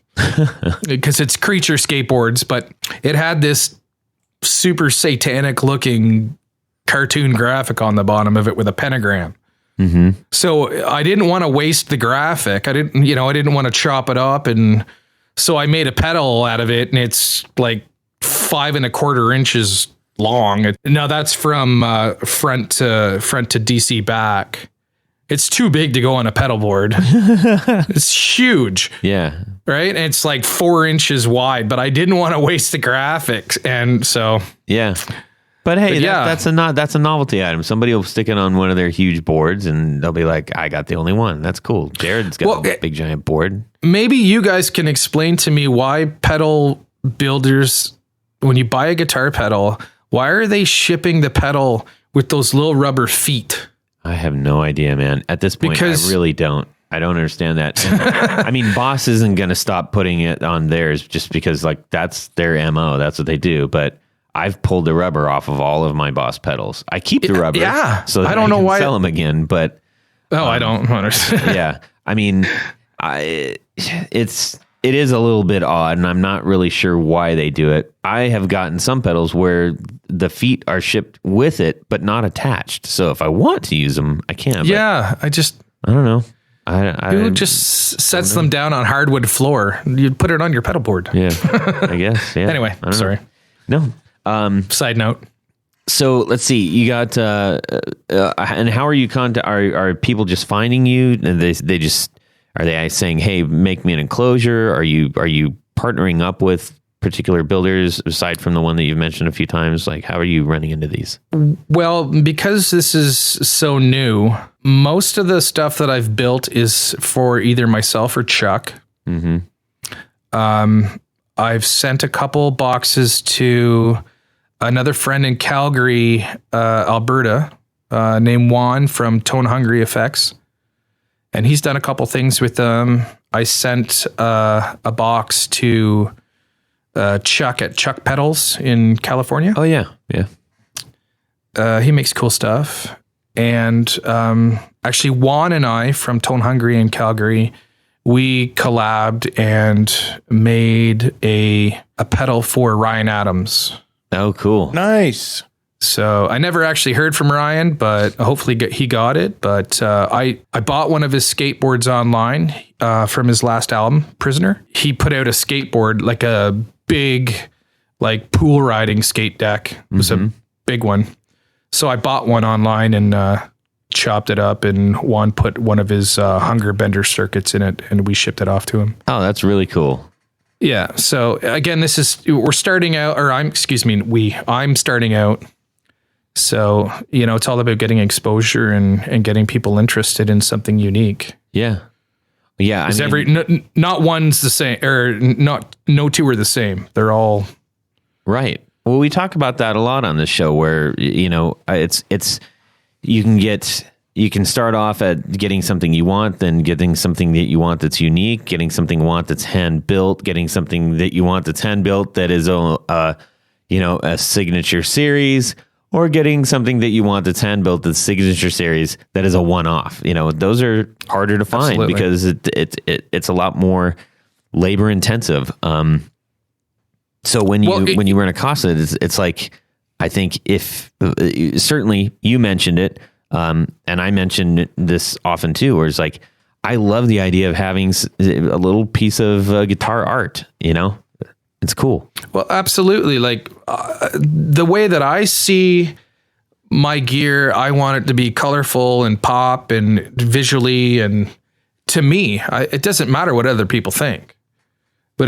because it's Creature skateboards, but it had this super satanic looking cartoon graphic on the bottom of it with a pentagram. Mm-hmm. So I didn't want to waste the graphic. I didn't want to chop it up, and so I made a pedal out of it, and it's like 5 1/4 inches long. Now that's from front to DC back. It's too big to go on a pedal board. It's huge. Yeah. Right. And it's like 4 inches wide, but I didn't want to waste the graphics. And so, yeah. But hey, yeah. that's a novelty item. Somebody will stick it on one of their huge boards and they'll be like, I got the only one. That's cool. Jared's got a big giant board. Maybe you guys can explain to me why pedal builders, when you buy a guitar pedal, why are they shipping the pedal with those little rubber feet? I have no idea, man. At this point, I really don't. I don't understand that. I mean, Boss isn't going to stop putting it on theirs just because like that's their MO. That's what they do. But I've pulled the rubber off of all of my Boss pedals. I keep the rubber. Yeah. So that I don't know why sell them again, but I don't understand. Yeah. I mean, it is a little bit odd, and I'm not really sure why they do it. I have gotten some pedals where the feet are shipped with it, but not attached. So if I want to use them, I can. Yeah. I don't know. Who just sets them down on hardwood floor? You put it on your pedal board. Yeah, I guess. Yeah. Anyway, sorry. No. Side note. So let's see. You got and how are you are people just finding you? And they just are they saying, "Hey, make me an enclosure"? Are you partnering up with particular builders aside from the one that you've mentioned a few times? Like, how are you running into these? Well, because this is so new, most of the stuff that I've built is for either myself or Chuck. Mm-hmm. I've sent a couple boxes to another friend in Calgary, Alberta, named Juan from Tone Hungry Effects. And he's done a couple things with them. I sent a box to Chuck at Chuck Pedals in California. Oh, yeah. Yeah. He makes cool stuff. And actually, Juan and I from Tone Hungry in Calgary, we collabed and made a pedal for Ryan Adams. Oh, cool. Nice. So I never actually heard from Ryan, but hopefully he got it. But I bought one of his skateboards online from his last album, Prisoner. He put out a skateboard, like a big, like pool riding skate deck. It was a big one. So I bought one online and chopped it up, and Juan put one of his hunger bender circuits in it, and we shipped it off to him. Oh, that's really cool. Yeah. So again, we're starting out, or I'm starting out. So, it's all about getting exposure and getting people interested in something unique. Yeah. Yeah. Not one's the same, or no two are the same. They're all right. Well, we talk about that a lot on this show where, it's, you can start off at getting something you want, then getting something that you want that's unique, getting something you want that's hand built, getting something that you want that's hand built that is a signature series, or getting something that you want that's hand built that's signature series that is a one off. Those are harder to find. Absolutely. Because it's a lot more labor intensive. So when you run across it, it's like, I think if certainly you mentioned it, and I mentioned this often too, where it's like, I love the idea of having a little piece of guitar art, it's cool. Well, absolutely. Like the way that I see my gear, I want it to be colorful and pop and visually. And to me, it doesn't matter what other people think. But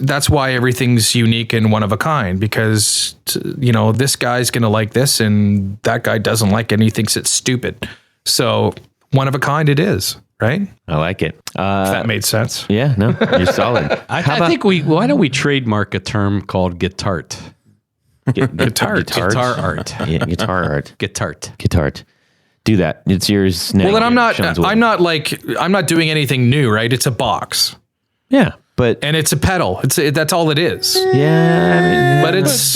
that's why everything's unique and one of a kind, because, this guy's going to like this and that guy doesn't like it and he thinks it's stupid. So one of a kind it is, right? I like it. If that made sense. Yeah, no, you're solid. I think why don't we trademark a term called guitart? Guitar art. Yeah, guitar art. Guitart. Do that. It's yours now. Well, then I'm not doing anything new, right? It's a box. Yeah. And it's a pedal. That's all it is. Yeah, but it's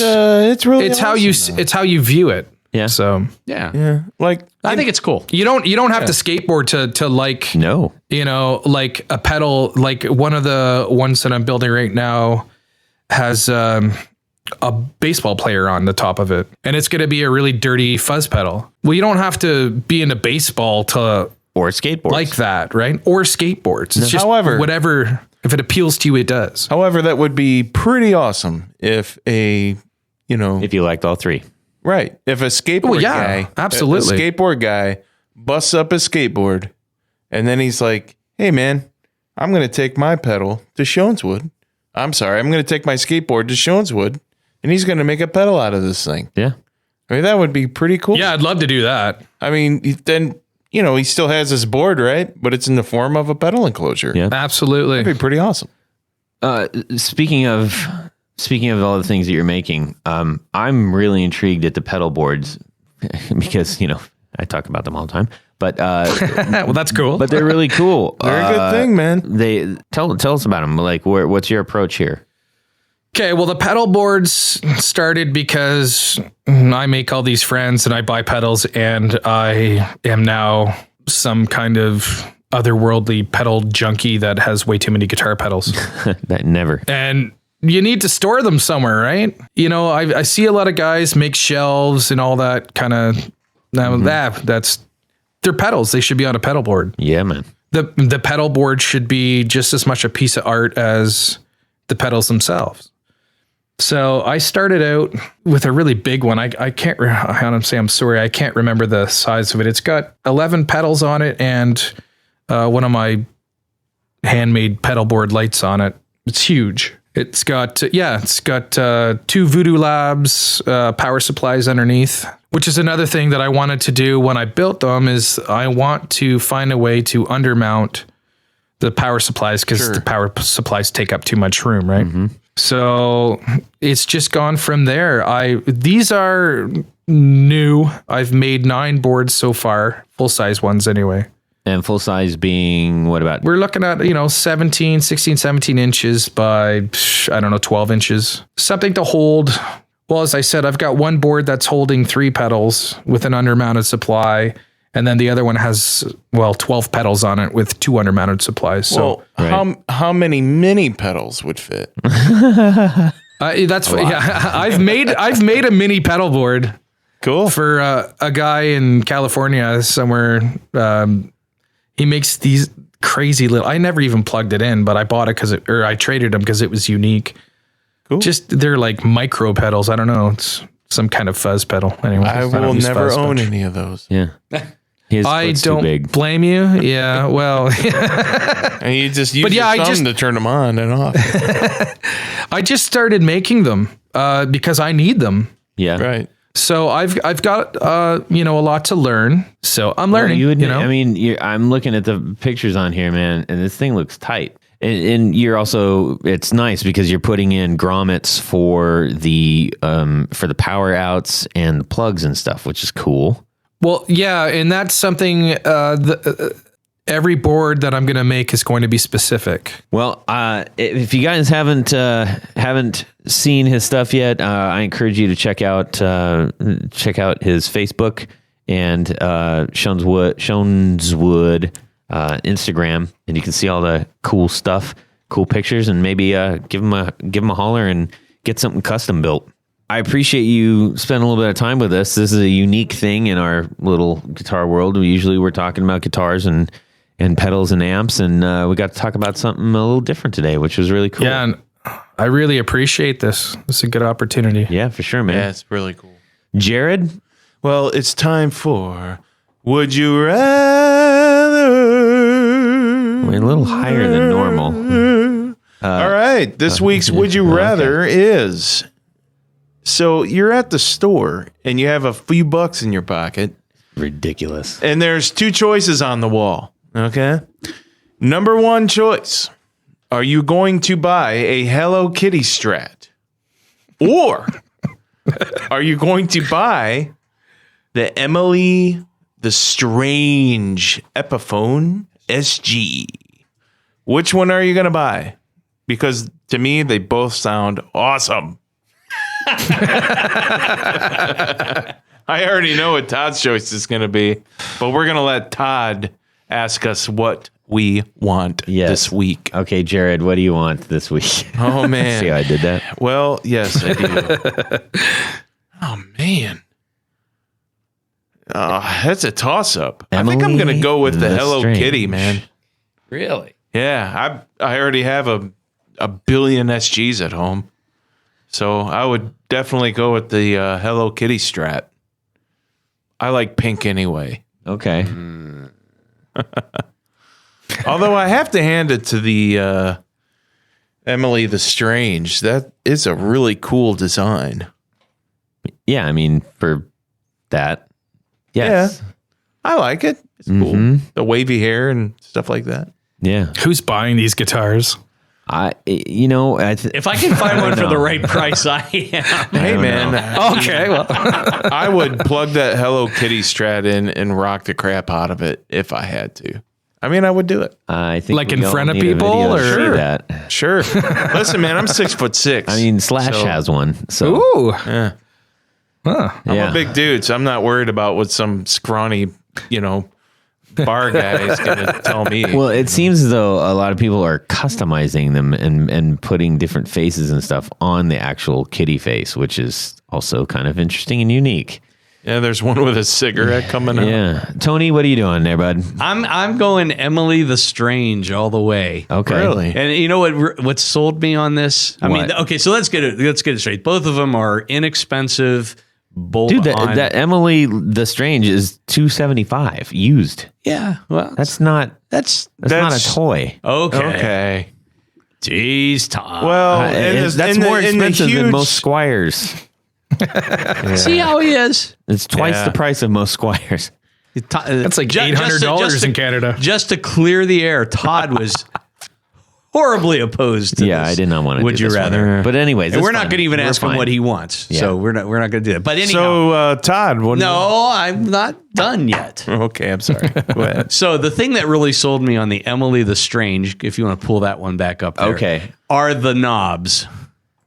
really it's awesome, how you view it. Yeah. So yeah. Like I think it's cool. You don't have to skateboard to like like a pedal. Like one of the ones that I'm building right now has a baseball player on the top of it, and it's going to be a really dirty fuzz pedal. Well, you don't have to be into baseball or skateboards like that, right? Or skateboards. It's just whatever. If it appeals to you, it does. However, that would be pretty awesome if if you liked all three. Right. If a skateboard guy, absolutely. A skateboard guy busts up his skateboard and then he's like, hey man, I'm going to take my pedal to Shoneswood. I'm going to take my skateboard to Shoneswood and he's going to make a pedal out of this thing. Yeah. I mean, that would be pretty cool. Yeah, I'd love to do that. I mean, then, he still has his board, right? But it's in the form of a pedal enclosure. Yeah, absolutely. That'd be pretty awesome. Speaking of all the things that you're making, I'm really intrigued at the pedal boards because, I talk about them all the time, but, well, that's cool, but they're really cool. They're a good thing, man. They tell us about them. Like what's your approach here? Okay, well, the pedal boards started because I make all these friends and I buy pedals, and I am now some kind of otherworldly pedal junkie that has way too many guitar pedals. That never. And you need to store them somewhere, right? I see a lot of guys make shelves and all that kind of. Now they're pedals. They should be on a pedal board. Yeah, man. The pedal board should be just as much a piece of art as the pedals themselves. So I started out with a really big one. I can't, honestly, I'm sorry. I can't remember the size of it. It's got 11 pedals on it and one of my handmade pedal board lights on it. It's huge. It's got two Voodoo Labs power supplies underneath, which is another thing that I wanted to do when I built them is I want to find a way to undermount the power supplies because the power supplies take up too much room, right? Mm-hmm. So it's just gone from there. These are new. I've made 9 boards so far, full size ones anyway. And full size being what about? We're looking at, 16, 17 inches by, 12 inches. Something to hold. Well, as I said, I've got one board that's holding 3 pedals with an undermounted supply. And then the other one has, 12 pedals on it with 2 undermounted supplies. So how many mini pedals would fit? That's I've made a mini pedal board. Cool. For a guy in California somewhere. He makes these crazy little. I never even plugged it in, but I bought it I traded them because it was unique. Cool. Just they're like micro pedals. I don't know. It's some kind of fuzz pedal. Anyway, I don't will use never fuzz own much. any of those. Yeah. His I foot's don't too big. blame you. Yeah, well, And you just use your thumb to turn them on and off. I just started making them because I need them. Yeah. Right. So I've got a lot to learn. So I'm learning. I mean, I'm looking at the pictures on here, man, and this thing looks tight. And you're also, it's nice because you're putting in grommets for the power outs and the plugs and stuff, which is cool. Well, yeah, and that's something. Every board that I'm going to make is going to be specific. Well, if you guys haven't seen his stuff yet, I encourage you to check out his Facebook and Shoneswood Instagram, and you can see all the cool stuff, cool pictures, and maybe give him a holler and get something custom built. I appreciate you spending a little bit of time with us. This is a unique thing in our little guitar world. We're talking about guitars and pedals and amps, and we got to talk about something a little different today, which was really cool. Yeah, and I really appreciate this. This is a good opportunity. Yeah, for sure, man. Yeah, it's really cool. Jared? Well, it's time for Would You Rather? We're a little higher than normal. All right. This week's Would You Rather is, so you're at the store and you have a few bucks in your pocket. Ridiculous. And there's two choices on the wall. Okay. Number one choice. Are you going to buy a Hello Kitty Strat? Or are you going to buy the Emily the Strange Epiphone SG? Which one are you going to buy? Because to me, they both sound awesome. I already know what Todd's choice is going to be, but we're going to let Todd ask us what we want this week. Okay, Jared, what do you want this week? Oh, man. See how I did that? Well, yes, I do. Oh, man. That's a toss-up. I think I'm going to go with the Hello Strange. Kitty, man. Really? Yeah, I already have a billion SGs at home. So I would definitely go with the Hello Kitty Strat. I like pink anyway. Okay. Although I have to hand it to the Emily the Strange. That is a really cool design. Yeah, I mean, for that, yes. Yeah, I like it. It's cool. The wavy hair and stuff like that. Yeah. Who's buying these guitars? If I can find one for the right price, I am. Hey, man. Okay, well, I would plug that Hello Kitty Strat in and rock the crap out of it if I had to. I mean, I would do it. I think Like we in all front of need a people, video to or- see Sure. that. Sure. Listen, man, I'm 6'6". I mean, Slash So, has one. So ooh, Yeah. huh. I'm a big dude, so I'm not worried about what some scrawny, bar guy is going to tell me. Well, it seems as though a lot of people are customizing them and putting different faces and stuff on the actual kitty face, which is also kind of interesting and unique. Yeah, there's one with a cigarette coming out. Yeah. Tony, what are you doing there, bud? I'm going Emily the Strange all the way. Okay. Really? And you know what sold me on this? I mean, What? okay, so let's get it straight. Both of them are inexpensive. Bolt Dude, on. that Emily the Strange is $275 used. Yeah, well, That's not that's not a toy. okay. Okay. Jeez, Tom. Well, That's more expensive than most Squires. see how he is. It's twice Yeah. the price of most Squires. That's like $800 in Canada. Just to clear the air, Todd was horribly opposed to Yeah, this. I did not want to. Would do you this one. rather? But anyways, And it's we're not fine. going to even We're ask him fine. what he wants. Yeah. So we're not going to do that. But anyhow, So, Todd, what? no, I'm not done yet. Okay, I'm sorry. Go ahead. So the thing that really sold me on the Emily the Strange, if you want to pull that one back up there, Okay. are the knobs.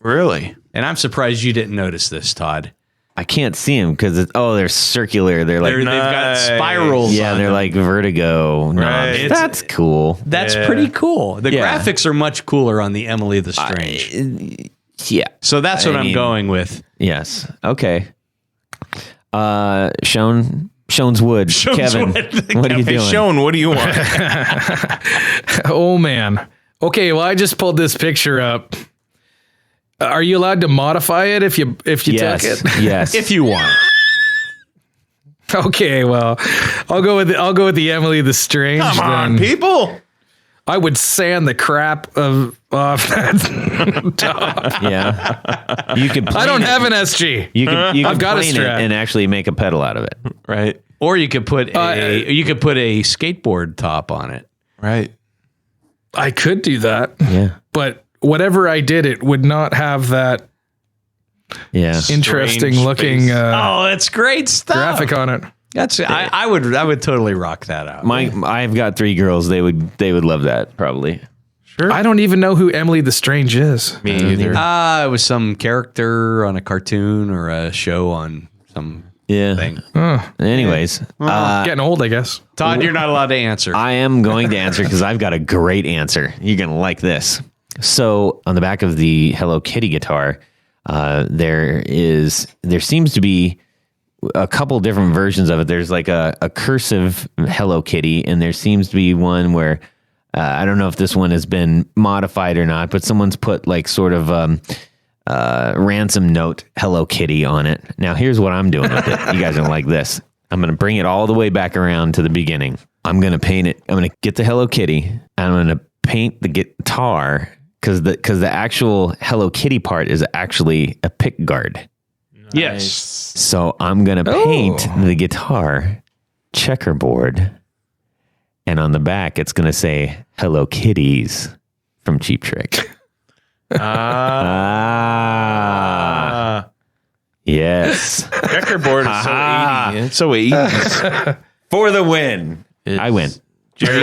Really? And I'm surprised you didn't notice this, Todd. I can't see them because they're circular. They're like They've got Nice. spirals. yeah, on they're them. like vertigo knobs. Right. That's cool. That's Yeah. pretty cool. The Yeah. graphics are much cooler on the Emily the Strange. Yeah. So that's what I I'm mean- going with. Yes. Okay. Shoneswood. Kevin, what are you Hey, doing? Shone, what do you want? Oh man. Okay, well, I just pulled this picture up. Are you allowed to modify it if you Yes. took it? Yes. If you want. Okay, well, I'll go with the Emily the Strange. Come on, then. people. I would sand the crap off that top. Yeah. You could. I don't have an SG. You could I've got a plane it strap. and actually make a pedal out of it. Right. Or you could put a skateboard top on it. Right. I could do that, Yeah. but whatever I did, it would not have that Yeah. interesting Strange looking face. Oh, that's great stuff. graphic on it. That's I would totally rock that out. I've got 3 girls. They would love that probably. Sure. I don't even know who Emily the Strange is. Me either. It was some character on a cartoon or a show on some Yeah. thing. Anyways, Getting old, I guess. Todd, you're not allowed to answer. I am going to answer because I've got a great answer. You're going to like this. So on the back of the Hello Kitty guitar, there seems to be a couple different versions of it. There's like a cursive Hello Kitty, and there seems to be one where I don't know if this one has been modified or not, but someone's put like sort of ransom note Hello Kitty on it. Now here's what I'm doing with it. You guys are gonna like this. I'm going to bring it all the way back around to the beginning. I'm going to paint it. I'm going to get the Hello Kitty, and I'm going to paint the guitar because the actual Hello Kitty part is actually a pick guard. yes. So I'm going to paint the guitar checkerboard, and on the back it's going to say Hello Kitties from Cheap Trick. Yes. Checkerboard is so 80. It's so 80s. For the win. I win.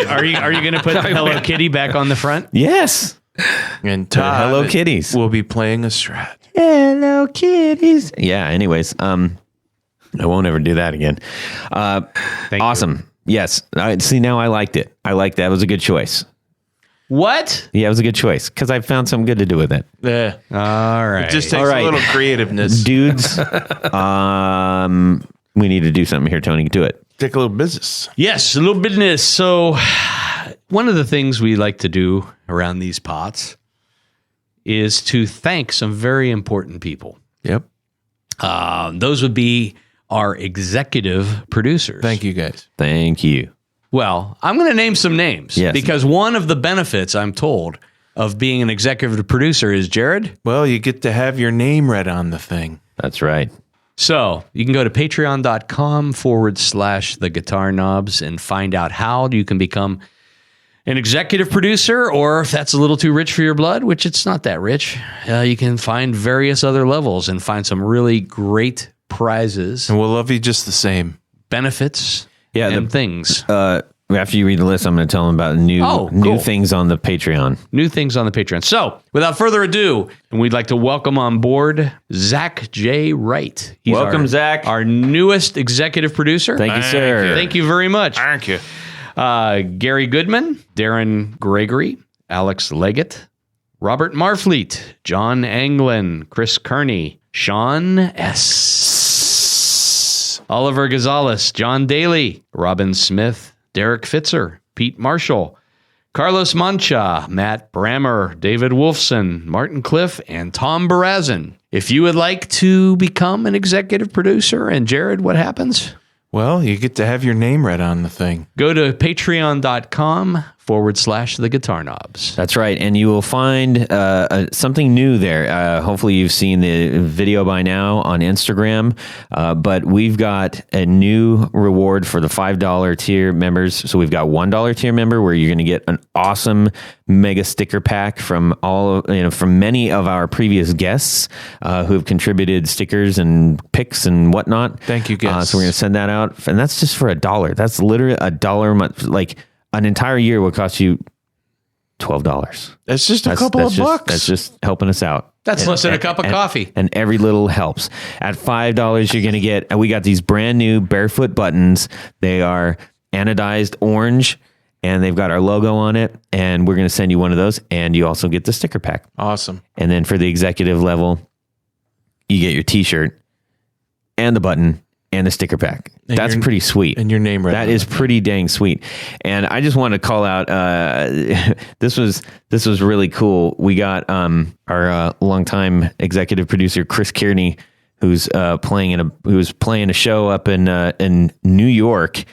Are you going to put the Hello Kitty back on the front? Yes. And To the Todd Hello Kitties. will be playing a Strat. Hello Kitties. Yeah, anyways, I won't ever do that again. Awesome. Yes. See, now I liked it. I liked that. It was a good choice. What? Yeah, it was a good choice because I found something good to do with it. Yeah. All right. It just takes All right. a little creativeness. Dudes, we need to do something here, Tony. Do it. Take a little business. Yes, a little business. So, one of the things we like to do around these pots is to thank some very important people. Yep. Those would be our executive producers. Thank you, guys. Thank you. Well, I'm going to name some names Yes. because one of the benefits, I'm told, of being an executive producer is, Jared. Well, you get to have your name read on the thing. That's right. So you can go to patreon.com/the guitar knobs and find out how you can become an executive producer, or if that's a little too rich for your blood, which it's not that rich, you can find various other levels and find some really great prizes, And we'll love you just the same. benefits, Yeah, and things. After you read the list, I'm going to tell them about new cool. things on the Patreon. New things on the Patreon. So, without further ado, and we'd like to welcome on board Zach J. Wright. He's Welcome, Zach. our newest executive producer. Thank you, sir. Thank you very much. Thank you. Gary Goodman, Darren Gregory, Alex Leggett, Robert Marfleet, John Anglin, Chris Kearney, Sean S., Oliver Gonzalez, John Daly, Robin Smith, Derek Fitzer, Pete Marshall, Carlos Mancha, Matt Brammer, David Wolfson, Martin Cliff, and Tom Barazin. If you would like to become an executive producer, and Jared, what happens? Well, you get to have your name read on the thing. Go to patreon.com/the guitar knobs. That's right. And you will find something new there. Hopefully you've seen the video by now on Instagram. But we've got a new reward for the $5 tier members. So we've got $1 tier member where you're going to get an awesome mega sticker pack from from many of our previous guests who have contributed stickers and picks and whatnot. Thank you, guests. So we're going to send that out. And that's just for $1. That's literally $1 a month. Like, an entire year will cost you $12. That's just a couple of bucks. That's just helping us out. That's less than a cup of coffee. And every little helps. At $5, you're going to get, we got these brand new barefoot buttons. They are anodized orange and they've got our logo on it. And we're going to send you one of those. And you also get the sticker pack. Awesome. And then for the executive level, you get your t-shirt and the button and a sticker pack. And That's pretty sweet. And your name right That on is it. pretty dang sweet. And I just want to call out, this was really cool. We got our longtime executive producer, Chris Kearney, who's playing a show up in New York.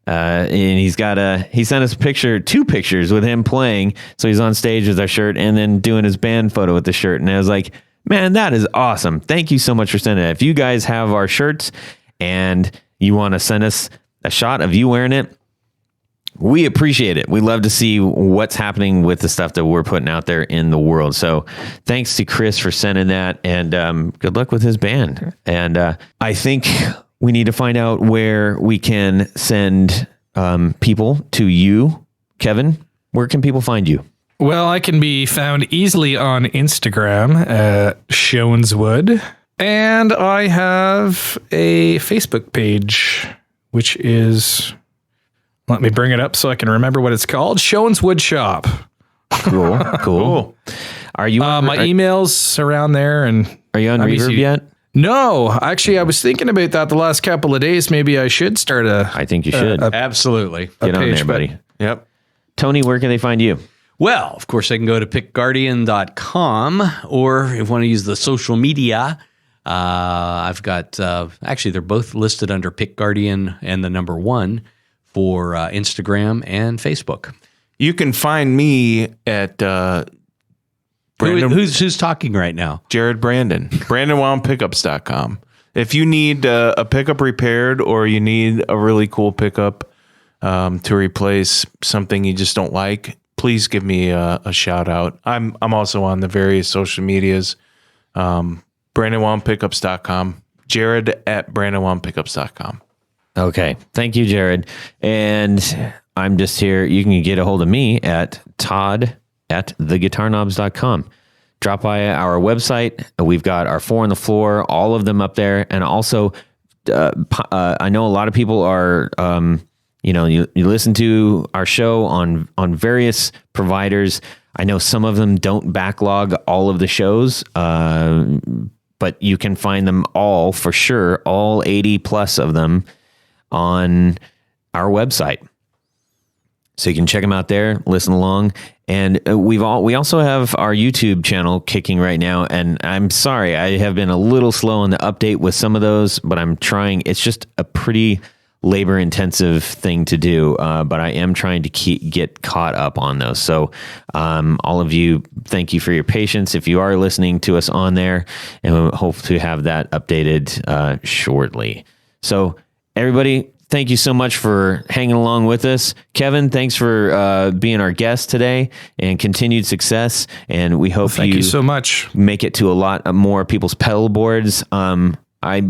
And he sent us two pictures with him playing. So he's on stage with our shirt and then doing his band photo with the shirt. And I was like, man, that is awesome. Thank you so much for sending it. If you guys have our shirts and you want to send us a shot of you wearing it, we appreciate it. We love to see what's happening with the stuff that we're putting out there in the world. So thanks to Chris for sending that, and good luck with his band. And I think we need to find out where we can send people to you. Kevin, where can people find you? Well, I can be found easily on Instagram at Shoneswood. And I have a Facebook page, which is, let me bring it up so I can remember what it's called. Shoneswood Shop. Cool. Are you on, my email's around there, and are you on Reverb yet? No, actually, I was thinking about that the last couple of days. Maybe I should start I think you should. Absolutely. Get on page, there, buddy. Yep. Tony, where can they find you? Well, of course, they can go to pickguardian.com, or if you want to use the social media, I've got, actually, they're both listed under Pick Guardian and the number 1 for Instagram and Facebook. You can find me at Who's talking right now? Jared Brandon, BrandonWildPickups.com. If you need a pickup repaired or you need a really cool pickup to replace something you just don't like, please give me a shout out. I'm also on the various social medias. BrandonWildPickups.com. Jared at BrandonWildPickups.com. Okay. Thank you, Jared. And I'm just here. You can get a hold of me at Todd at theguitarknobs.com. Drop by our website. We've got our 4 on the floor, all of them up there. And also, I know a lot of people are, you listen to our show on various providers. I know some of them don't backlog all of the shows, but you can find them all for sure, all 80 plus of them on our website. So you can check them out there, listen along. And we also have our YouTube channel kicking right now. And I'm sorry, I have been a little slow on the update with some of those, but I'm trying. It's just a pretty labor intensive thing to do. But I am trying to get caught up on those. So all of you, thank you for your patience. If you are listening to us on there, and we hope to have that updated shortly. So everybody, thank you so much for hanging along with us. Kevin, thanks for being our guest today, and continued success. And we hope thank you so much. Make it to a lot more people's pedal boards. I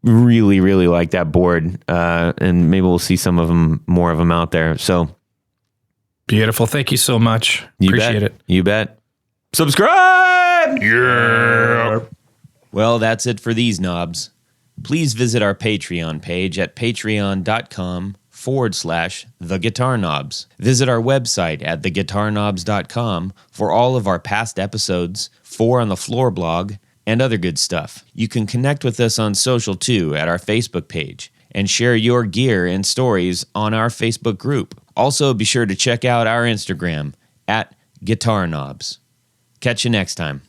really, really like that board, and maybe we'll see more of them out there. So beautiful. Thank you so much. Appreciate it. You bet. Subscribe. Yeah. Well, that's it for these knobs. Please visit our Patreon page at patreon.com/theguitarknobs. Visit our website at theguitarknobs.com for all of our past episodes, 4 on the Floor blog, and other good stuff. You can connect with us on social too at our Facebook page, and share your gear and stories on our Facebook group. Also, be sure to check out our Instagram at Guitar Knobs. Catch you next time.